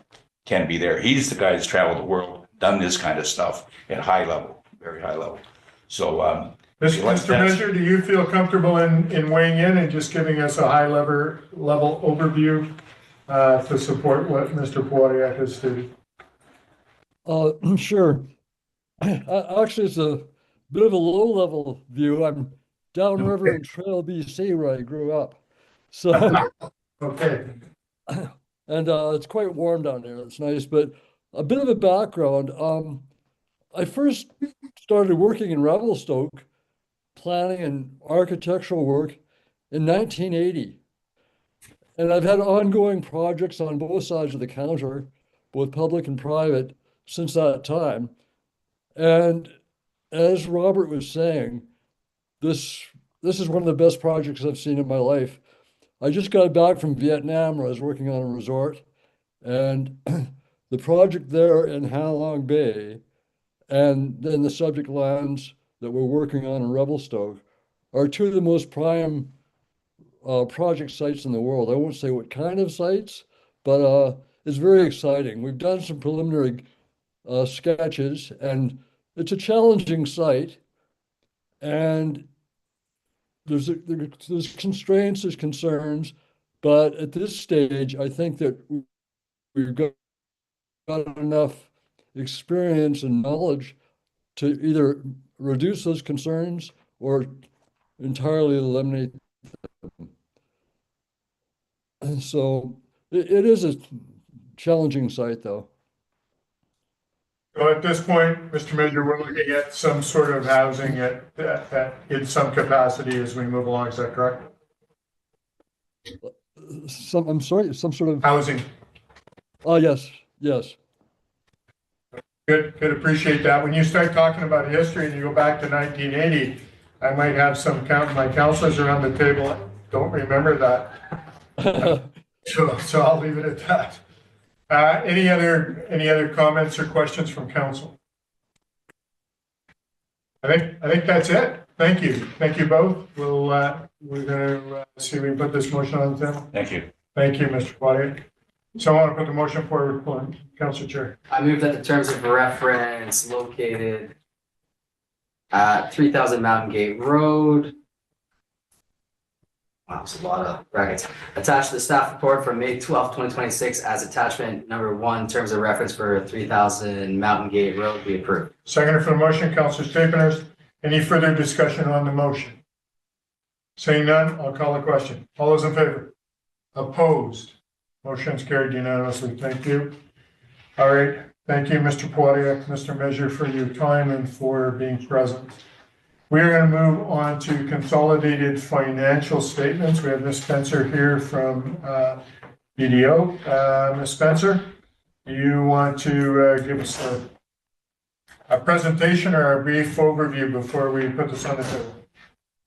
can be there. He's the guy who's traveled the world, done this kind of stuff at high level, very high level. So, Mr. Measure, do you feel comfortable in weighing in and just giving us a high level overview to support what Mr. Poirier has stated? Sure. Actually, it's a bit of a low-level view. I'm downriver in Trail, BC, where I grew up. So, Okay. and it's quite warm down there. It's nice, but a bit of a background. I first started working in Revelstoke, planning and architectural work in 1980. And I've had ongoing projects on both sides of the counter, both public and private, since that time. And as Robert was saying, this is one of the best projects I've seen in my life. I just got back from Vietnam where I was working on a resort, and the project there in Ha Long Bay and then the subject lands that we're working on in Revelstoke are two of the most prime project sites in the world. I won't say what kind of sites, but it's very exciting. We've done some preliminary sketches, and it's a challenging site, and there's constraints, there's concerns, but at this stage, I think that we've got enough experience and knowledge to either reduce those concerns or entirely eliminate them. And so it is a challenging site, though. So at this point, Mr. Measure, we're looking at some sort of housing in some capacity as we move along. Is that correct? I'm sorry, some sort of housing. Oh, yes, yes. Good, appreciate that. When you start talking about history and you go back to 1980, I might have my counselors around the table don't remember that. So I'll leave it at that. Any other comments or questions from council? I think that's it. Thank you both. We're gonna see if we can put this motion on the table. Thank you. Thank you, Mr. Poirier. So I want to put the motion forward, Councilor Chair. I move that the terms of reference located at 3000 Mountain Gate Road. Wow, that's a lot of brackets. Attached to the staff report from May 12th, 2026 as attachment number 1, terms of reference for 3000 Mountain Gate Road be approved. Seconder for the motion, Councilor Staples. Any further discussion on the motion? Seeing none, I'll call the question. All those in favor? Opposed? Motion's carried unanimously. Thank you. All right. Thank you, Mr. Poirier, Mr. Measure, for your time and for being present. We are going to move on to consolidated financial statements. We have Ms. Spencer here from BDO. Ms. Spencer, do you want to give us a presentation or a brief overview before we put this on the table?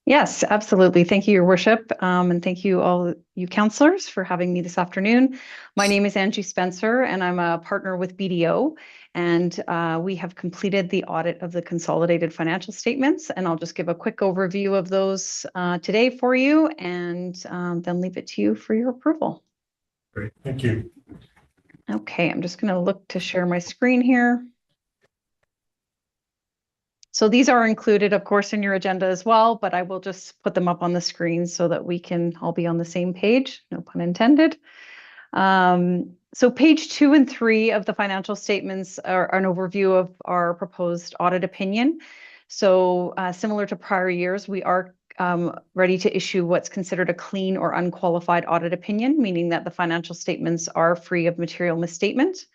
Yes, absolutely. Thank you, Your Worship. And thank you all you councillors for having me this afternoon. My name is Angie Spencer and I'm a partner with BDO. And we have completed the audit of the consolidated financial statements. And I'll just give a quick overview of those today for you and then leave it to you for your approval. Great, thank you. Okay, I'm just going to look to share my screen here. So these are included, of course, in your agenda as well, but I will just put them up on the screen so that we can all be on the same page, no pun intended. So page 2 and 3 of the financial statements are an overview of our proposed audit opinion. So similar to prior years, we are ready to issue what's considered a clean or unqualified audit opinion, meaning that the financial statements are free of material misstatement,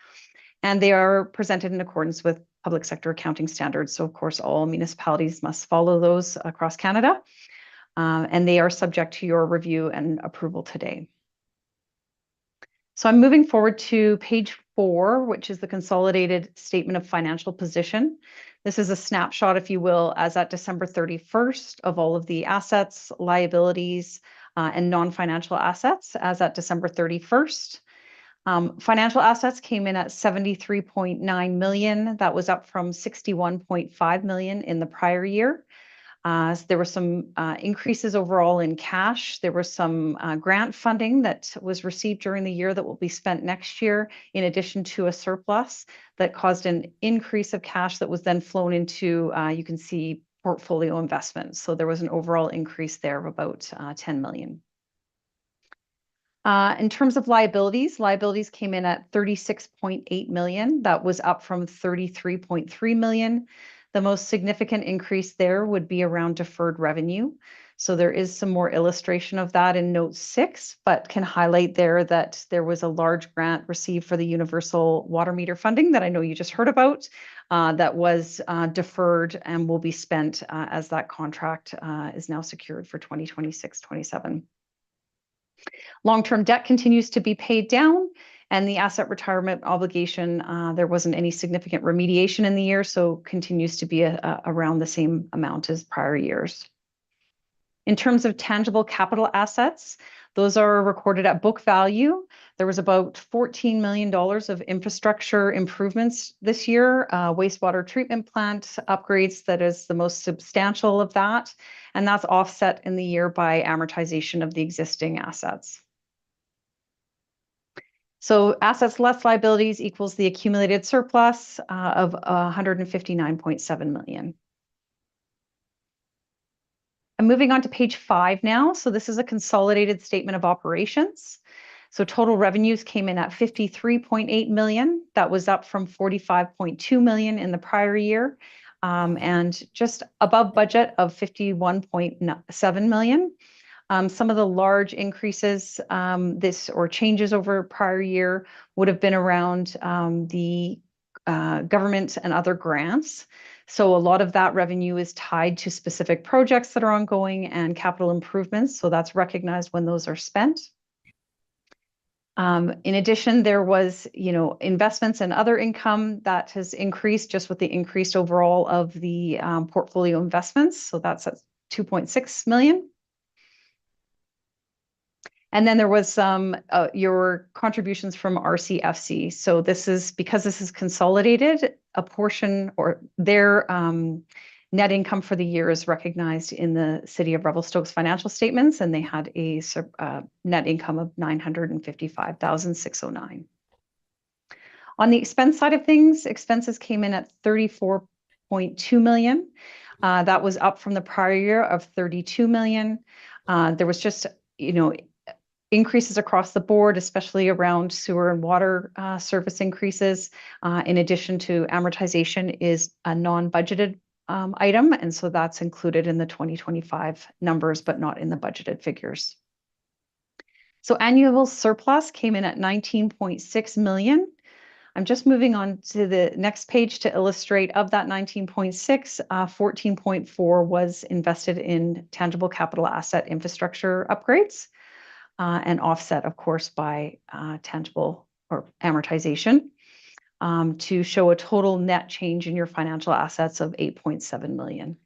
and they are presented in accordance with public sector accounting standards. So of course, all municipalities must follow those across Canada, and they are subject to your review and approval today. So I'm moving forward to page 4, which is the consolidated statement of financial position. This is a snapshot, if you will, as at December 31st of all of the assets, liabilities, and non-financial assets as at December 31st. Financial assets came in at 73.9 million. That was up from 61.5 million in the prior year. There were some increases overall in cash. There was some grant funding that was received during the year that will be spent next year, in addition to a surplus that caused an increase of cash that was then flown into, you can see, portfolio investments. So there was an overall increase there of about 10 million. In terms of liabilities came in at 36.8 million. That was up from 33.3 million. The most significant increase there would be around deferred revenue. So there is some more illustration of that in note 6, but can highlight there that there was a large grant received for the universal water meter funding that I know you just heard about, that was deferred and will be spent as that contract is now secured for 2026-27. Long-term debt continues to be paid down, and the asset retirement obligation, there wasn't any significant remediation in the year, so continues to be around the same amount as prior years. In terms of tangible capital assets, those are recorded at book value. There was about $14 million of infrastructure improvements this year, wastewater treatment plant upgrades, that is the most substantial of that, and that's offset in the year by amortization of the existing assets. So assets less liabilities equals the accumulated surplus of 159.7 million. I'm moving on to page 5 now. So this is a consolidated statement of operations. So total revenues came in at 53.8 million. That was up from 45.2 million in the prior year, and just above budget of 51.7 million. Some of the large increases or changes over prior year would have been around the government and other grants. So a lot of that revenue is tied to specific projects that are ongoing and capital improvements. So that's recognized when those are spent. In addition, there was, investments and other income that has increased just with the increased overall of the portfolio investments. So that's at 2.6 million. And then there was some your contributions from RCFC. So this is because this is consolidated, a portion or their net income for the year is recognized in the City of Revelstoke's financial statements, and they had a net income of 955,609. On the expense side of things, expenses came in at 34.2 million. That was up from the prior year of 32 million. There was just, increases across the board, especially around sewer and water service increases. In addition to amortization is a non-budgeted item, and so that's included in the 2025 numbers, but not in the budgeted figures. So annual surplus came in at 19.6 million. I'm just moving on to the next page to illustrate of that 19.6, 14.4 was invested in tangible capital asset infrastructure upgrades, and offset, of course, by tangible or amortization, to show a total net change in your financial assets of 8.7 million.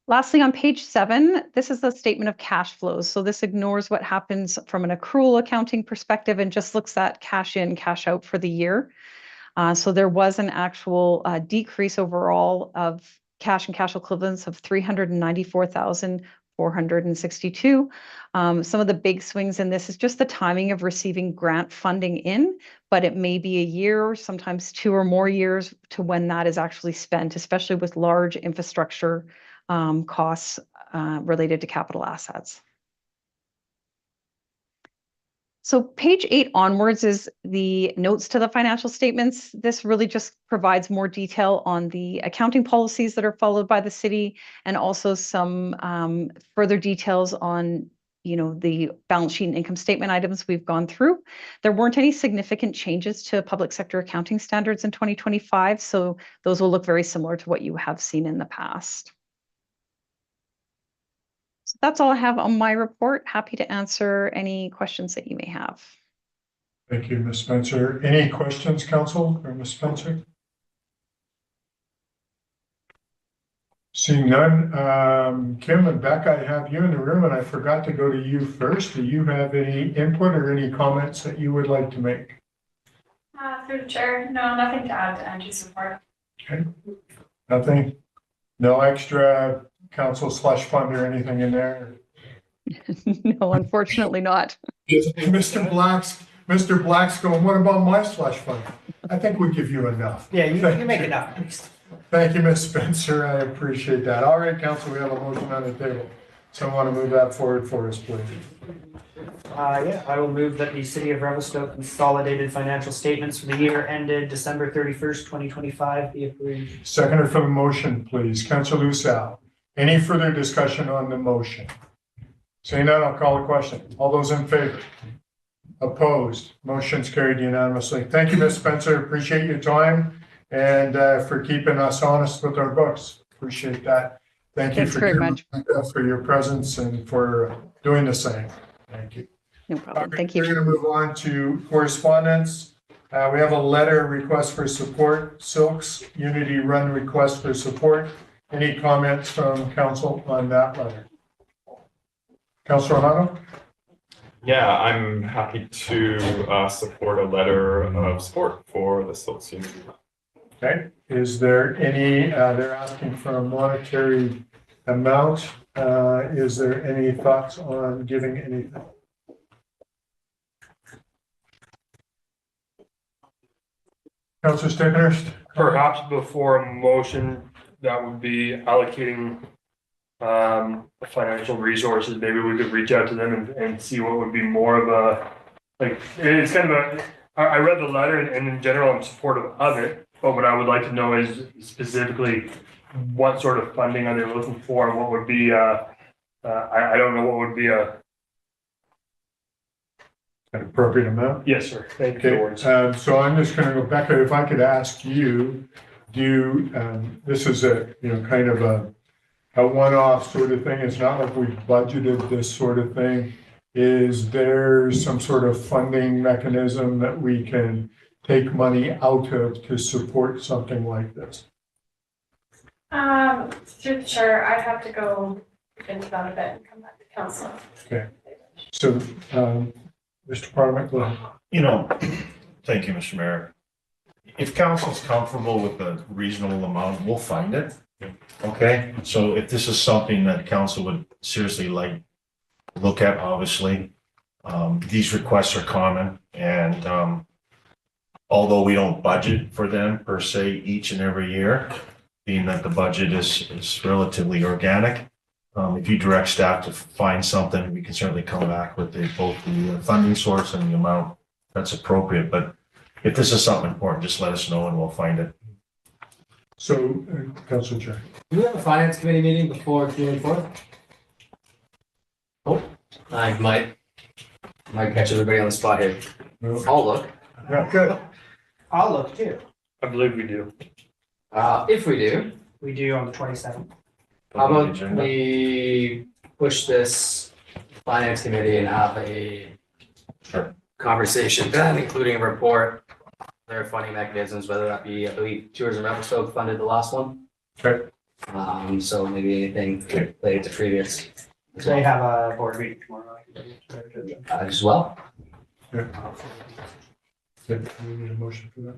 Lastly, on page 7, this is the statement of cash flows. So this ignores what happens from an accrual accounting perspective and just looks at cash in, cash out for the year. So there was an actual decrease overall of cash and cash equivalents of 394,462. Some of the big swings in this is just the timing of receiving grant funding in, but it may be a year, sometimes 2 or more years to when that is actually spent, especially with large infrastructure costs related to capital assets. So page 8 onwards is the notes to the financial statements. This really just provides more detail on the accounting policies that are followed by the city, and also some further details on the balance sheet and income statement items we've gone through. There weren't any significant changes to public sector accounting standards in 2025, so those will look very similar to what you have seen in the past. So that's all I have on my report. Happy to answer any questions that you may have. Thank you, Ms. Spencer. Any questions, Council, or Ms. Spencer? Seeing none, Kim and Beck, I have you in the room, and I forgot to go to you first. Do you have any input or any comments that you would like to make? Through the chair, no, nothing to add to Angie's report. Okay, nothing? No extra council slush fund or anything in there? No, unfortunately not. Mr. Black's going, what about my slush fund? I think we give you enough. Yeah, you make enough. Thank you, Ms. Spencer. I appreciate that. All right, council, we have a motion on the table. Someone want to move that forward for us, please? Yeah, I will move that the City of Revelstoke consolidated financial statements for the year ended December 31st, 2025 be approved. Seconder for the motion, please. Councilor Lucelle. Any further discussion on the motion? Seeing none, I'll call the question. All those in favor? Opposed? Motion's carried unanimously. Thank you, Ms. Spencer. Appreciate your time and for keeping us honest with our books. Appreciate that. Thank you for your presence and for doing the same. Thank you. No problem. Thank you. We're going to move on to correspondence. We have a letter request for support, Silks Unity Run request for support. Any comments from council on that letter? Councilor Hano? Yeah, I'm happy to support a letter of support for the Silks Unity Run. Okay, is there any, they're asking for a monetary amount. Is there any thoughts on giving anything? Councilor Stickhurst? Perhaps before a motion, that would be allocating financial resources. Maybe we could reach out to them and see what would be more of a, like, it's kind of a, I read the letter and in general I'm supportive of it, but what I would like to know is specifically what sort of funding are they looking for and what would be, I don't know what would be an appropriate amount? Yes, sir. Thank you. Okay. So I'm just going to go back. If I could ask you, this is a, kind of a one-off sort of thing. It's not like we budgeted this sort of thing. is there some sort of funding mechanism that we can take money out of to support something like this? Through the chair, I'd have to go into that a bit and come back to council. Okay, so, Mr. Parliament, go ahead. You know, thank you, Mr. Mayor. If council's comfortable with a reasonable amount, we'll find it. Okay, so if this is something that council would seriously like look at, obviously, these requests are common, and although we don't budget for them per se each and every year, being that the budget is relatively organic, if you direct staff to find something, we can certainly come back with both the funding source and the amount that's appropriate. But if this is something important, just let us know and we'll find it. So, Councilor Chair. Do we have a finance committee meeting before June 4th? Oh, I might catch everybody on the spot here. I'll look. Yeah, good. I'll look too. I believe we do. If we do, We do on the 27th. how about we push this finance committee and have a conversation then, including a report, their funding mechanisms, whether that be, I believe, Tourism Revelstoke funded the last one. Okay. So maybe anything related to previous They have a board meeting tomorrow. as well. Yeah. Good. We need a motion for that.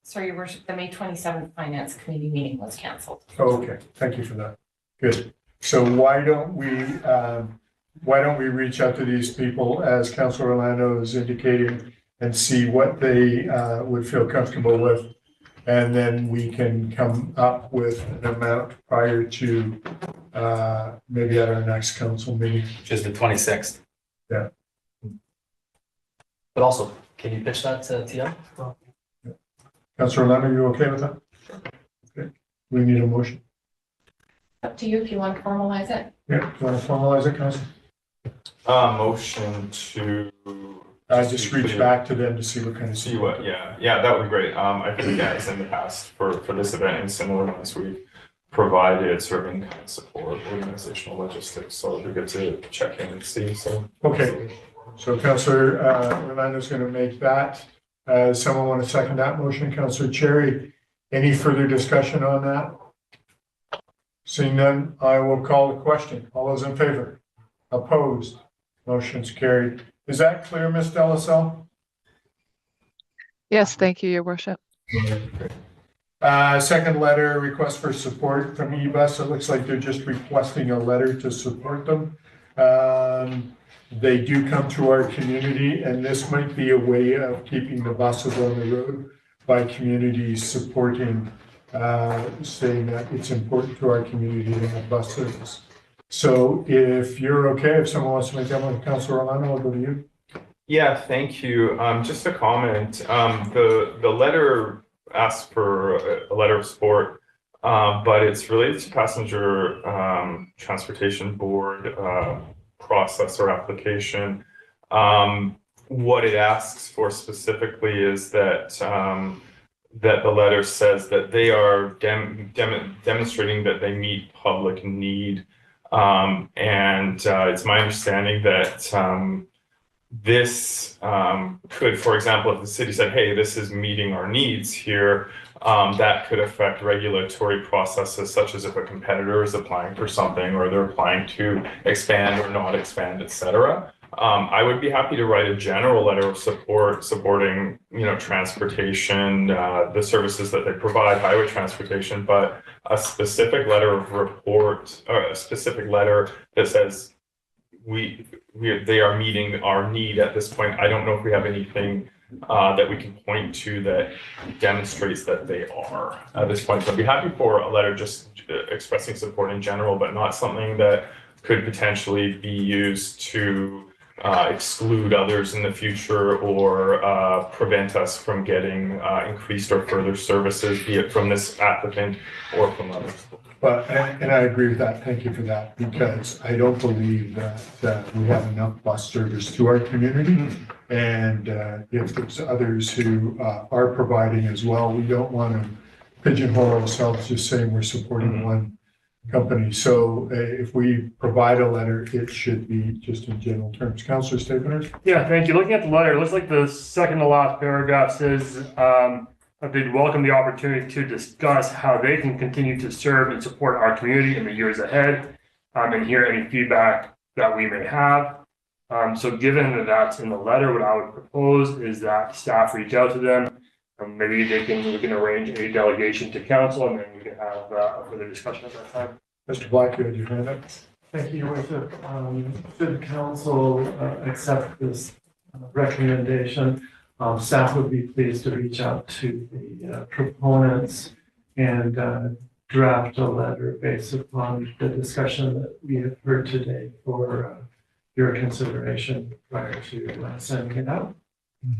Sorry, Your Worship, the May 27th Finance Committee meeting was canceled. Oh, okay, thank you for that. Good. So why don't we reach out to these people, as Councilor Orlando is indicating, and see what they would feel comfortable with? And then we can come up with an amount prior to maybe at our next council meeting. Which is the 26th. Yeah. But also, can you pitch that to TM? Councilor Orlando, you okay with that? Okay. We need a motion. Up to you if you want to formalize it. Yeah, do you want to formalize it, Council? Motion to. Just reach back to them to see what kind of. See what, yeah, that would be great. I think guys in the past for this event and similar ones, we've provided serving kind of support, organizational logistics, so it'd be good to check in and see, so. Okay, so Councilor Orlando's going to make that. Someone want to second that motion? Councilor Cherry, any further discussion on that? Seeing none, I will call the question. All those in favor? Opposed? Motion's carried. Is that clear, Ms. Delasal? Yes, thank you, Your Worship. Second letter, request for support from eBus. It looks like they're just requesting a letter to support them. They do come to our community, and this might be a way of keeping the buses on the road by communities supporting, saying that it's important to our community to have bus service. So if you're okay, if someone wants to make that one, Councilor Orlando, I'll go to you. Yeah, thank you. Just a comment. The letter asks for a letter of support, but it's related to passenger transportation board process or application. What it asks for specifically is that that the letter says that they are demonstrating that they meet public need. It's my understanding that this could, for example, if the city said, hey, this is meeting our needs here, that could affect regulatory processes, such as if a competitor is applying for something or they're applying to expand or not expand, et cetera. I would be happy to write a general letter of support supporting, transportation, the services that they provide, highway transportation, but a specific letter of report, or a specific letter that says they are meeting our need at this point. I don't know if we have anything that we can point to that demonstrates that they are at this point. So I'd be happy for a letter just expressing support in general, but not something that could potentially be used to exclude others in the future or prevent us from getting increased or further services, be it from this applicant or from others. But, and I agree with that. Thank you for that, because I don't believe that we have enough bus service to our community. And if there's others who are providing as well, we don't want to pigeonhole ourselves just saying we're supporting one company. So if we provide a letter, it should be just in general terms. Councillor Stapleton? Yeah, thank you. Looking at the letter, it looks like the second to last paragraph says, they'd welcome the opportunity to discuss how they can continue to serve and support our community in the years ahead, and hear any feedback that we may have. So given that that's in the letter, what I would propose is that staff reach out to them. Maybe we can arrange a delegation to council, and then we can have a further discussion at that time. Mr. Black, you had your hand up. Thank you, Your Worship. Should council accept this recommendation, staff would be pleased to reach out to the proponents and draft a letter based upon the discussion that we have heard today for your consideration prior to sending it out.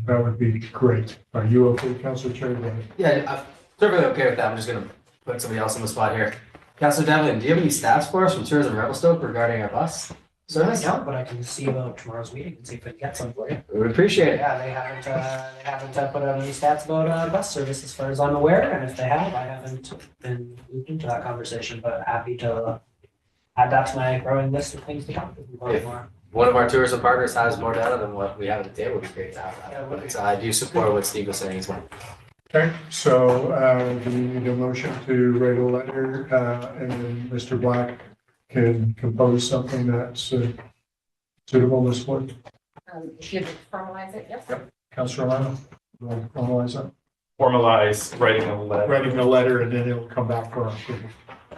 That would be great. Are you okay, Councillor Cherry? Yeah, I'm perfectly okay with that. I'm just gonna put somebody else on the spot here. Councillor Devlin, do you have any stats for us from Tourism Revelstoke regarding our bus service? No, but I can see about tomorrow's meeting and see if I can get some for you. We would appreciate it. Yeah, they haven't put out any stats about bus service as far as I'm aware, and if they have, I haven't been looped into that conversation, but happy to add that to my growing list of things to come. If one of our tourism partners has more data than what we have at the table, it would be great to have that. But I do support what Steve was saying as well. Okay, so do we need a motion to write a letter and then Mr. Black can compose something that's suitable this morning? If you formalize it, yes. Yep. Councillor Lano, you want to formalize that? Formalize writing a letter. Writing a letter and then it'll come back for approval.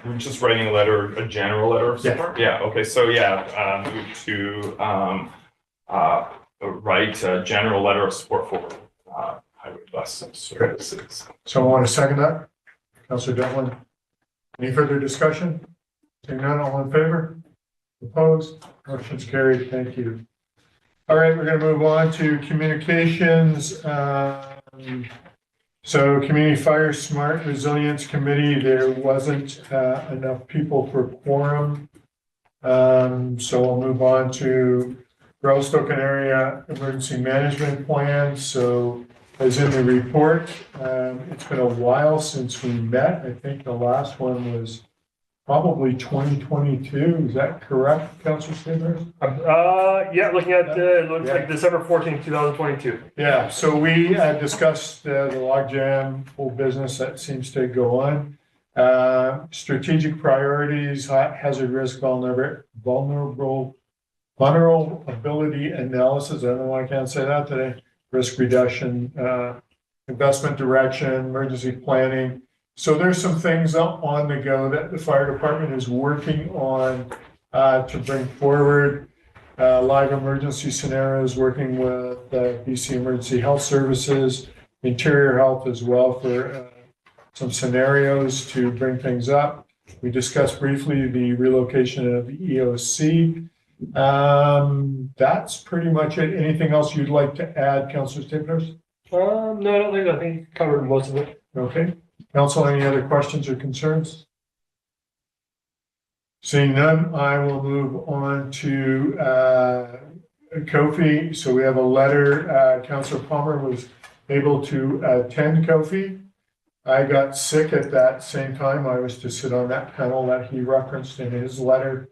We're just writing a letter, a general letter of Yeah. support? Yeah, okay, so yeah, move to write a general letter of support for highway bus services. So I want to second that. Councillor Devlin. Any further discussion? Seeing none, all in favor? Opposed? Motion's carried. Thank you. All right, we're going to move on to communications. So Community Fire Smart Resilience Committee, there wasn't enough people for quorum. So we'll move on to Revelstoke Area Emergency Management Plan. So as in the report, it's been a while since we met. I think the last one was probably 2022. Is that correct, Councillor Stevens? Yeah, looking at it looks like December 14th, 2022. Yeah, so we discussed the logjam whole business that seems to go on. Strategic priorities, hazard risk vulnerability analysis. I don't know why I can't say that today. Risk reduction, investment direction, emergency planning. So there's some things on the go that the fire department is working on to bring forward. Live emergency scenarios, working with BC Emergency Health Services, Interior Health as well for some scenarios to bring things up. We discussed briefly the relocation of EOC. That's pretty much it. Anything else you'd like to add, Councillor Stiglers? No, I don't think. I think you covered most of it. Okay. Council, any other questions or concerns? Seeing none, I will move on to Kofi. So we have a letter. Councillor Palmer was able to attend Kofi. I got sick at that same time. I was to sit on that panel that he referenced in his letter.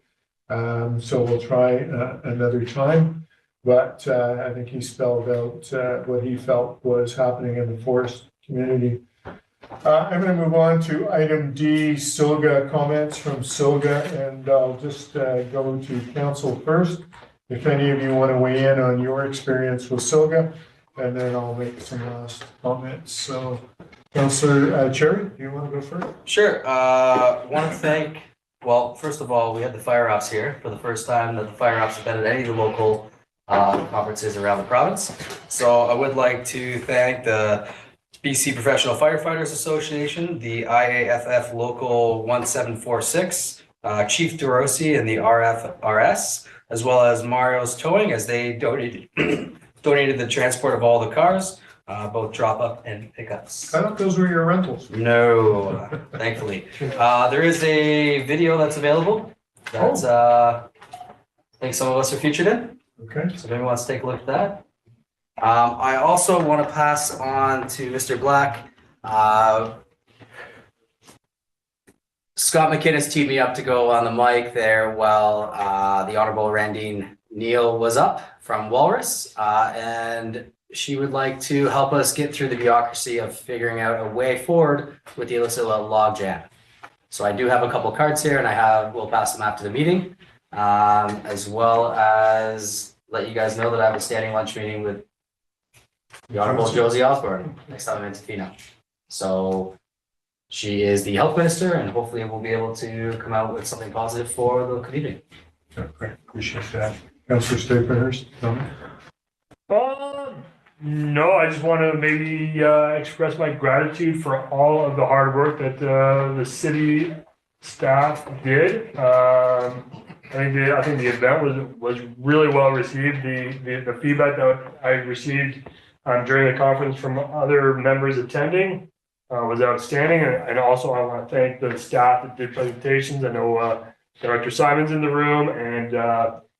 So we'll try another time. But I think he spelled out what he felt was happening in the forest community. I'm going to move on to item D, Silga comments from Silga, and I'll just go to council first. If any of you want to weigh in on your experience with Silga, and then I'll make some last comments. So, Councillor Cherry, do you want to go first? Sure. Want to thank, well, first of all, we had the fire ops here for the first time that the fire ops have been at any of the local conferences around the province. So I would like to thank the BC Professional Firefighters Association, the IAFF Local 1746, Chief DeRossi and the RFRS, as well as Mario's Towing, as they donated the transport of all the cars, both drop up and pickups. I thought those were your rentals. No, thankfully. There is a video that's available that I think some of us are featured in. Okay. So if anyone wants to take a look at that. I also want to pass on to Mr. Black Scott McKinnis teed me up to go on the mic there while the Honorable Randine Neal was up from Walrus. And she would like to help us get through the bureaucracy of figuring out a way forward with the Ellisilla logjam. So I do have a couple cards here, and we'll pass them after the meeting, as well as let you guys know that I have a standing lunch meeting with the Honorable Josie Osborne next time I'm in Tofino. So she is the health minister, and hopefully we'll be able to come out with something positive for the community. Okay, appreciate that. Councillor Stapehurst, comment? No, I just want to maybe express my gratitude for all of the hard work that the city staff did. I think the event was really well received. The feedback that I received during the conference from other members attending was outstanding, and also I want to thank the staff that did presentations. I know Director Simon's in the room, and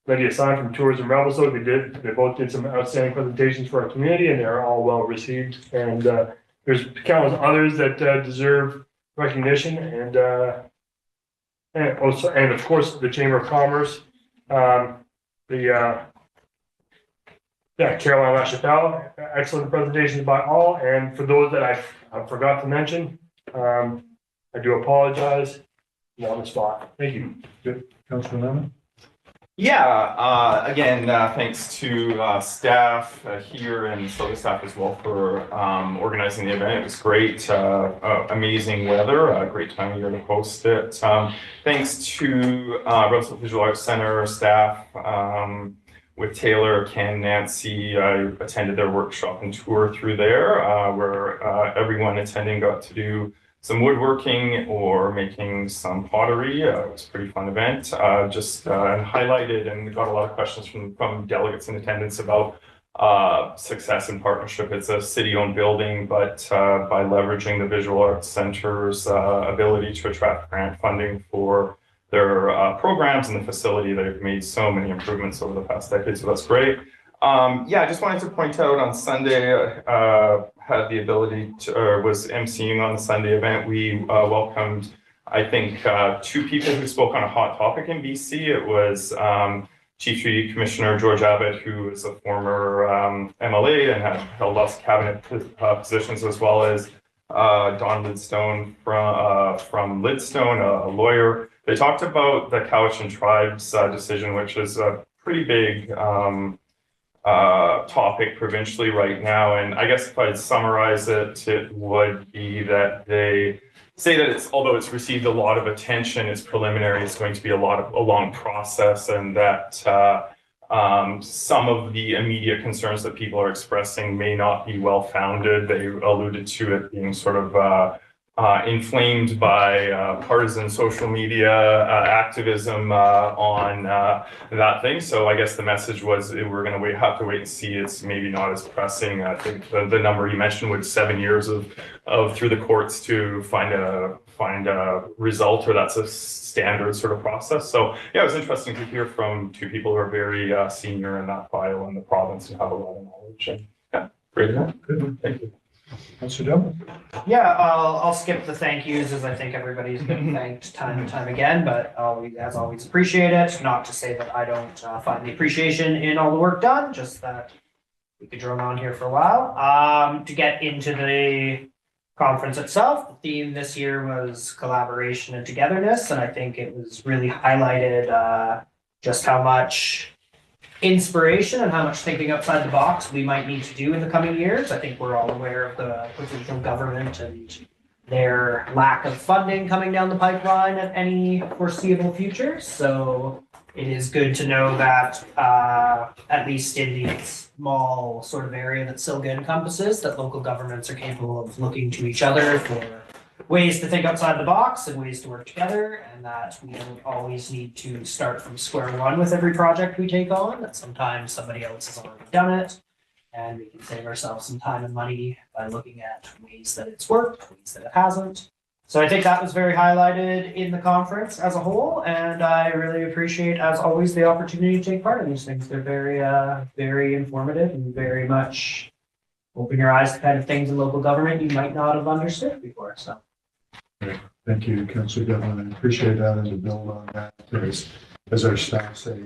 Lydia Simon from Tours and Revelstoke. They both did some outstanding presentations for our community, and they're all well received. And there's countless others that deserve recognition, and of course the Chamber of Commerce, Caroline LaChapelle, excellent presentations by all. And for those that I forgot to mention, I do apologize. I'm on the spot. Thank you. Good. Councillor Lemon? Yeah, again, thanks to staff here and Silver staff as well for organizing the event. It was great, amazing weather, great time of year to host it. Thanks to Russell Visual Arts Center staff, with Taylor, Ken, Nancy. I attended their workshop and tour through there, where everyone attending got to do some woodworking or making some pottery. It was a pretty fun event. Just highlighted and got a lot of questions from delegates in attendance about success and partnership. It's a city-owned building, but by leveraging the Visual Arts Center's ability to attract grant funding for their programs and the facility, they've made so many improvements over the past decade, so that's great. I just wanted to point out on Sunday, had the ability to, was emceeing on the Sunday event. We welcomed, I think, 2 people who spoke on a hot topic in BC. It was Chief Treaty Commissioner George Abbott, who is a former MLA and had held lots of cabinet positions, as well as Don Lidstone from Lidstone, a lawyer. They talked about the Cowichan Tribes decision, which is a pretty big topic provincially right now. And I guess if I'd summarize it, it would be that they say that although it's received a lot of attention, it's preliminary, it's going to be a long process, and that some of the immediate concerns that people are expressing may not be well founded. They alluded to it being sort of inflamed by partisan social media activism on that thing. So I guess the message was we're going to have to wait and see. It's maybe not as pressing. I think the number you mentioned was 7 years of through the courts to find a result, or that's a standard sort of process. So yeah, it was interesting to hear from 2 people who are very senior in that file in the province and have a lot of knowledge. And yeah, great event. Good. Thank you. Yeah, I'll skip the thank yous, as I think everybody's been thanked time and time again, but as always appreciate it. Not to say that I don't find the appreciation in all the work done, just that we could drone on here for a while. To get into the conference itself, the theme this year was collaboration and togetherness, and I think it was really highlighted just how much inspiration and how much thinking outside the box we might need to do in the coming years. I think we're all aware of the provincial government and their lack of funding coming down the pipeline at any foreseeable future. So it is good to know that at least in the small sort of area that Silga encompasses, that local governments are capable of looking to each other for ways to think outside the box and ways to work together, and that we don't always need to start from square one with every project we take on, that sometimes somebody else has already done it, and we can save ourselves some time and money by looking at ways that it's worked, ways that it hasn't. So I think that was very highlighted in the conference as a whole, and I really appreciate, as always, the opportunity to take part in these things. They're very, very informative and very much open your eyes to kind of things in local government you might not have understood before. So Thank you, Councillor Devlin. I appreciate that, and to build on that, as our staff say,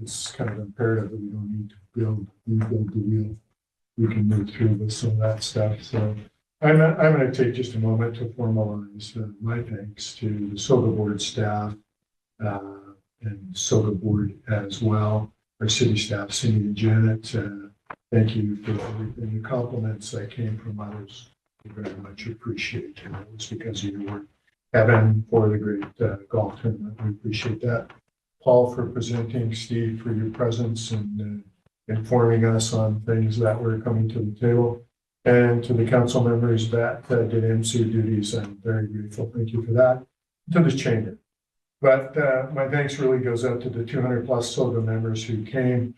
it's kind of imperative that we don't need to rebuild the wheel. We can move through with some of that stuff. So I'm going to take just a moment to formalize my thanks to the SOGA board staff and SOGA board as well. Our city staff, Cindy and Janet, thank you for everything. The compliments that came from others, we very much appreciate. And it was because of your work. Evan, for the great golf tournament, we appreciate that. Paul, for presenting, Steve, for your presence and informing us on things that were coming to the table. And to the council members that did MC duties, I'm very grateful. Thank you for that. To the chamber. But my thanks really goes out to the 200 plus SOGA members who came,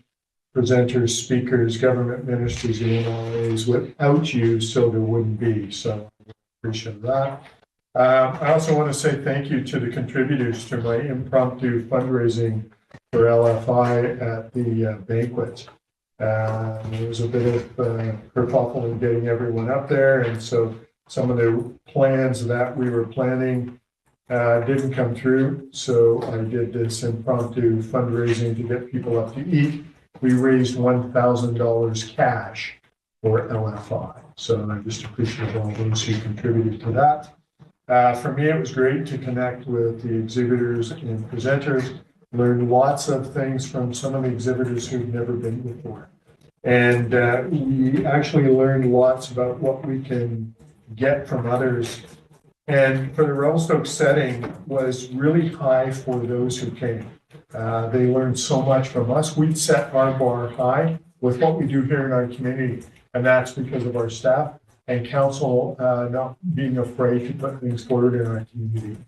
presenters, speakers, government ministers, and MLAs. Without you, SOGA wouldn't be. So I appreciate that. I also want to say thank you to the contributors to my impromptu fundraising for LFI at the banquet. There was a bit of kerfuffle in getting everyone up there, and so some of the plans that we were planning didn't come through. So I did this impromptu fundraising to get people up to eat. We raised $1,000 cash for LFI. So I just appreciate all those who contributed to that. For me, it was great to connect with the exhibitors and presenters, learn lots of things from some of the exhibitors who've never been before. And we actually learned lots about what we can get from others. And for the Revelstoke setting was really high for those who came. They learned so much from us. We set our bar high with what we do here in our community, and that's because of our staff and council not being afraid to put things forward in our community.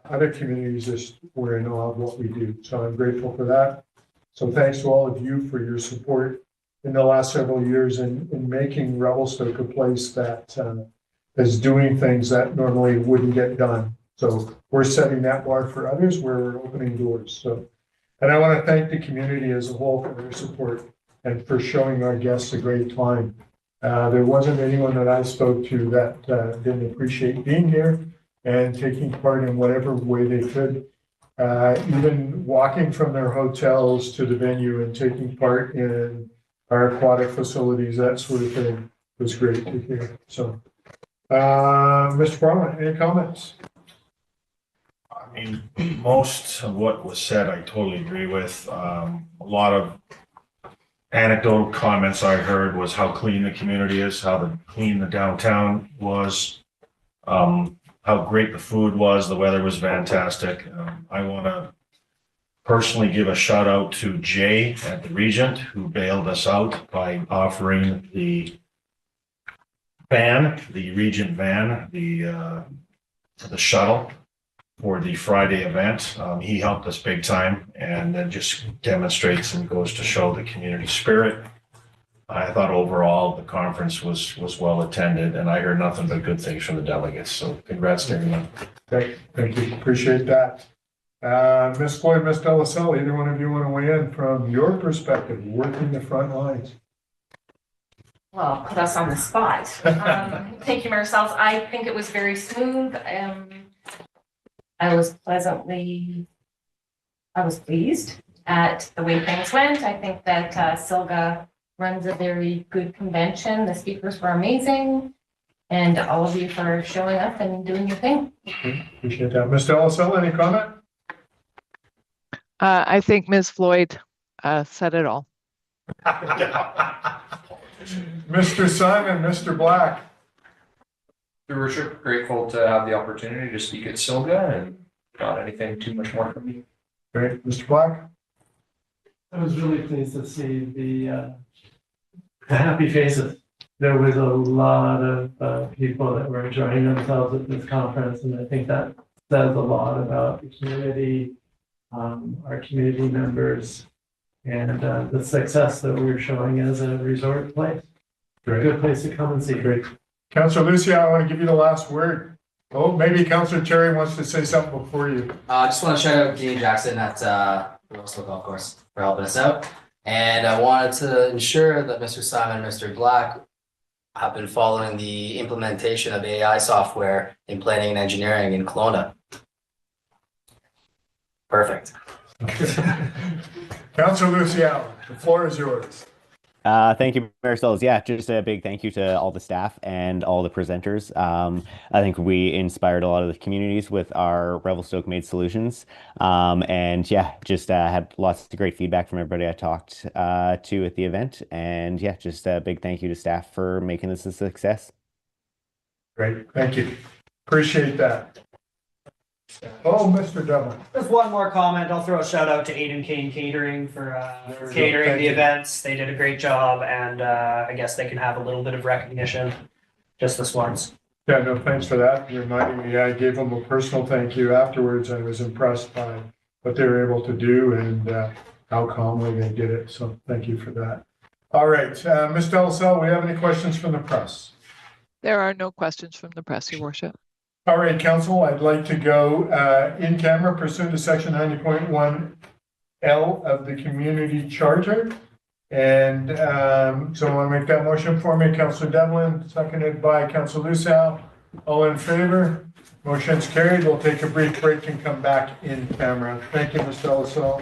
Other communities just were in awe of what we do. So I'm grateful for that. So thanks to all of you for your support in the last several years in making Revelstoke a place that is doing things that normally wouldn't get done. So we're setting that bar for others where we're opening doors. So, and I want to thank the community as a whole for their support and for showing our guests a great time. There wasn't anyone that I spoke to that didn't appreciate being here and taking part in whatever way they could. Even walking from their hotels to the venue and taking part in our aquatic facilities, that sort of thing was great to hear. So, Mr. Parliament, any comments? I mean, most of what was said, I totally agree with. A lot of anecdotal comments I heard was how clean the community is, how clean the downtown was, how great the food was, the weather was fantastic. I want to personally give a shout out to Jay at the Regent, who bailed us out by offering the van, the Regent van, the shuttle for the Friday event. He helped us big time, and that just demonstrates and goes to show the community spirit. I thought overall the conference was well attended, and I heard nothing but good things from the delegates. So congrats to everyone. Thank you. Appreciate that. Ms. Floyd, Ms. Delaselle, either one of you want to weigh in from your perspective, working the front lines? Well, put us on the spot. Thank you, Mayor Sells. I think it was very smooth. I was pleased at the way things went. I think that SILGA runs a very good convention. The speakers were amazing. And all of you for showing up and doing your thing. Appreciate that. Ms. Delaselle, any comment? I think Ms. Floyd said it all. Mr. Simon, Mr. Black. Your worship, grateful to have the opportunity to speak at SILGA, and not anything too much more from me. Great. Mr. Black? I was really pleased to see the happy faces. There was a lot of people that were enjoying themselves at this conference, and I think that says a lot about the community, our community members, and the success that we're showing as a resort place. Great. Good place to come and see. Great. Councillor Lucia, I want to give you the last word. Oh, maybe Councillor Terry wants to say something before you. I just want to shout out Dean Jackson at Revelstoke Golf Course for helping us out. And I wanted to ensure that Mr. Simon and Mr. Black I've been following the implementation of AI software in planning and engineering in Kelowna. Perfect. Councilor Luciano, the floor is yours. Thank you, Mayor Stills. Yeah, just a big thank you to all the staff and all the presenters. I think we inspired a lot of the communities with our Revelstoke Made solutions. And yeah, just had lots of great feedback from everybody I talked to at the event. And yeah, just a big thank you to staff for making this a success. Great, thank you. Appreciate that. Oh, Mr. Devlin. Just one more comment. I'll throw a shout out to Aiden Kane Catering for catering the events. They did a great job, and I guess they can have a little bit of recognition just this once. Yeah, no, thanks for that. Reminding me, I gave them a personal thank you afterwards. I was impressed by what they were able to do and how calmly they did it. So thank you for that. All right, Ms. Delassalle, we have any questions from the press? There are no questions from the press, Your Worship. All right, Council, I'd like to go in camera pursuant to section 90.1 L of the Community Charter. And so I want to make that motion for me. Councilor Devlin, seconded by Councilor Luciano. All in favor? Motion's carried. We'll take a brief break and come back in camera. Thank you, Mr. Delassalle.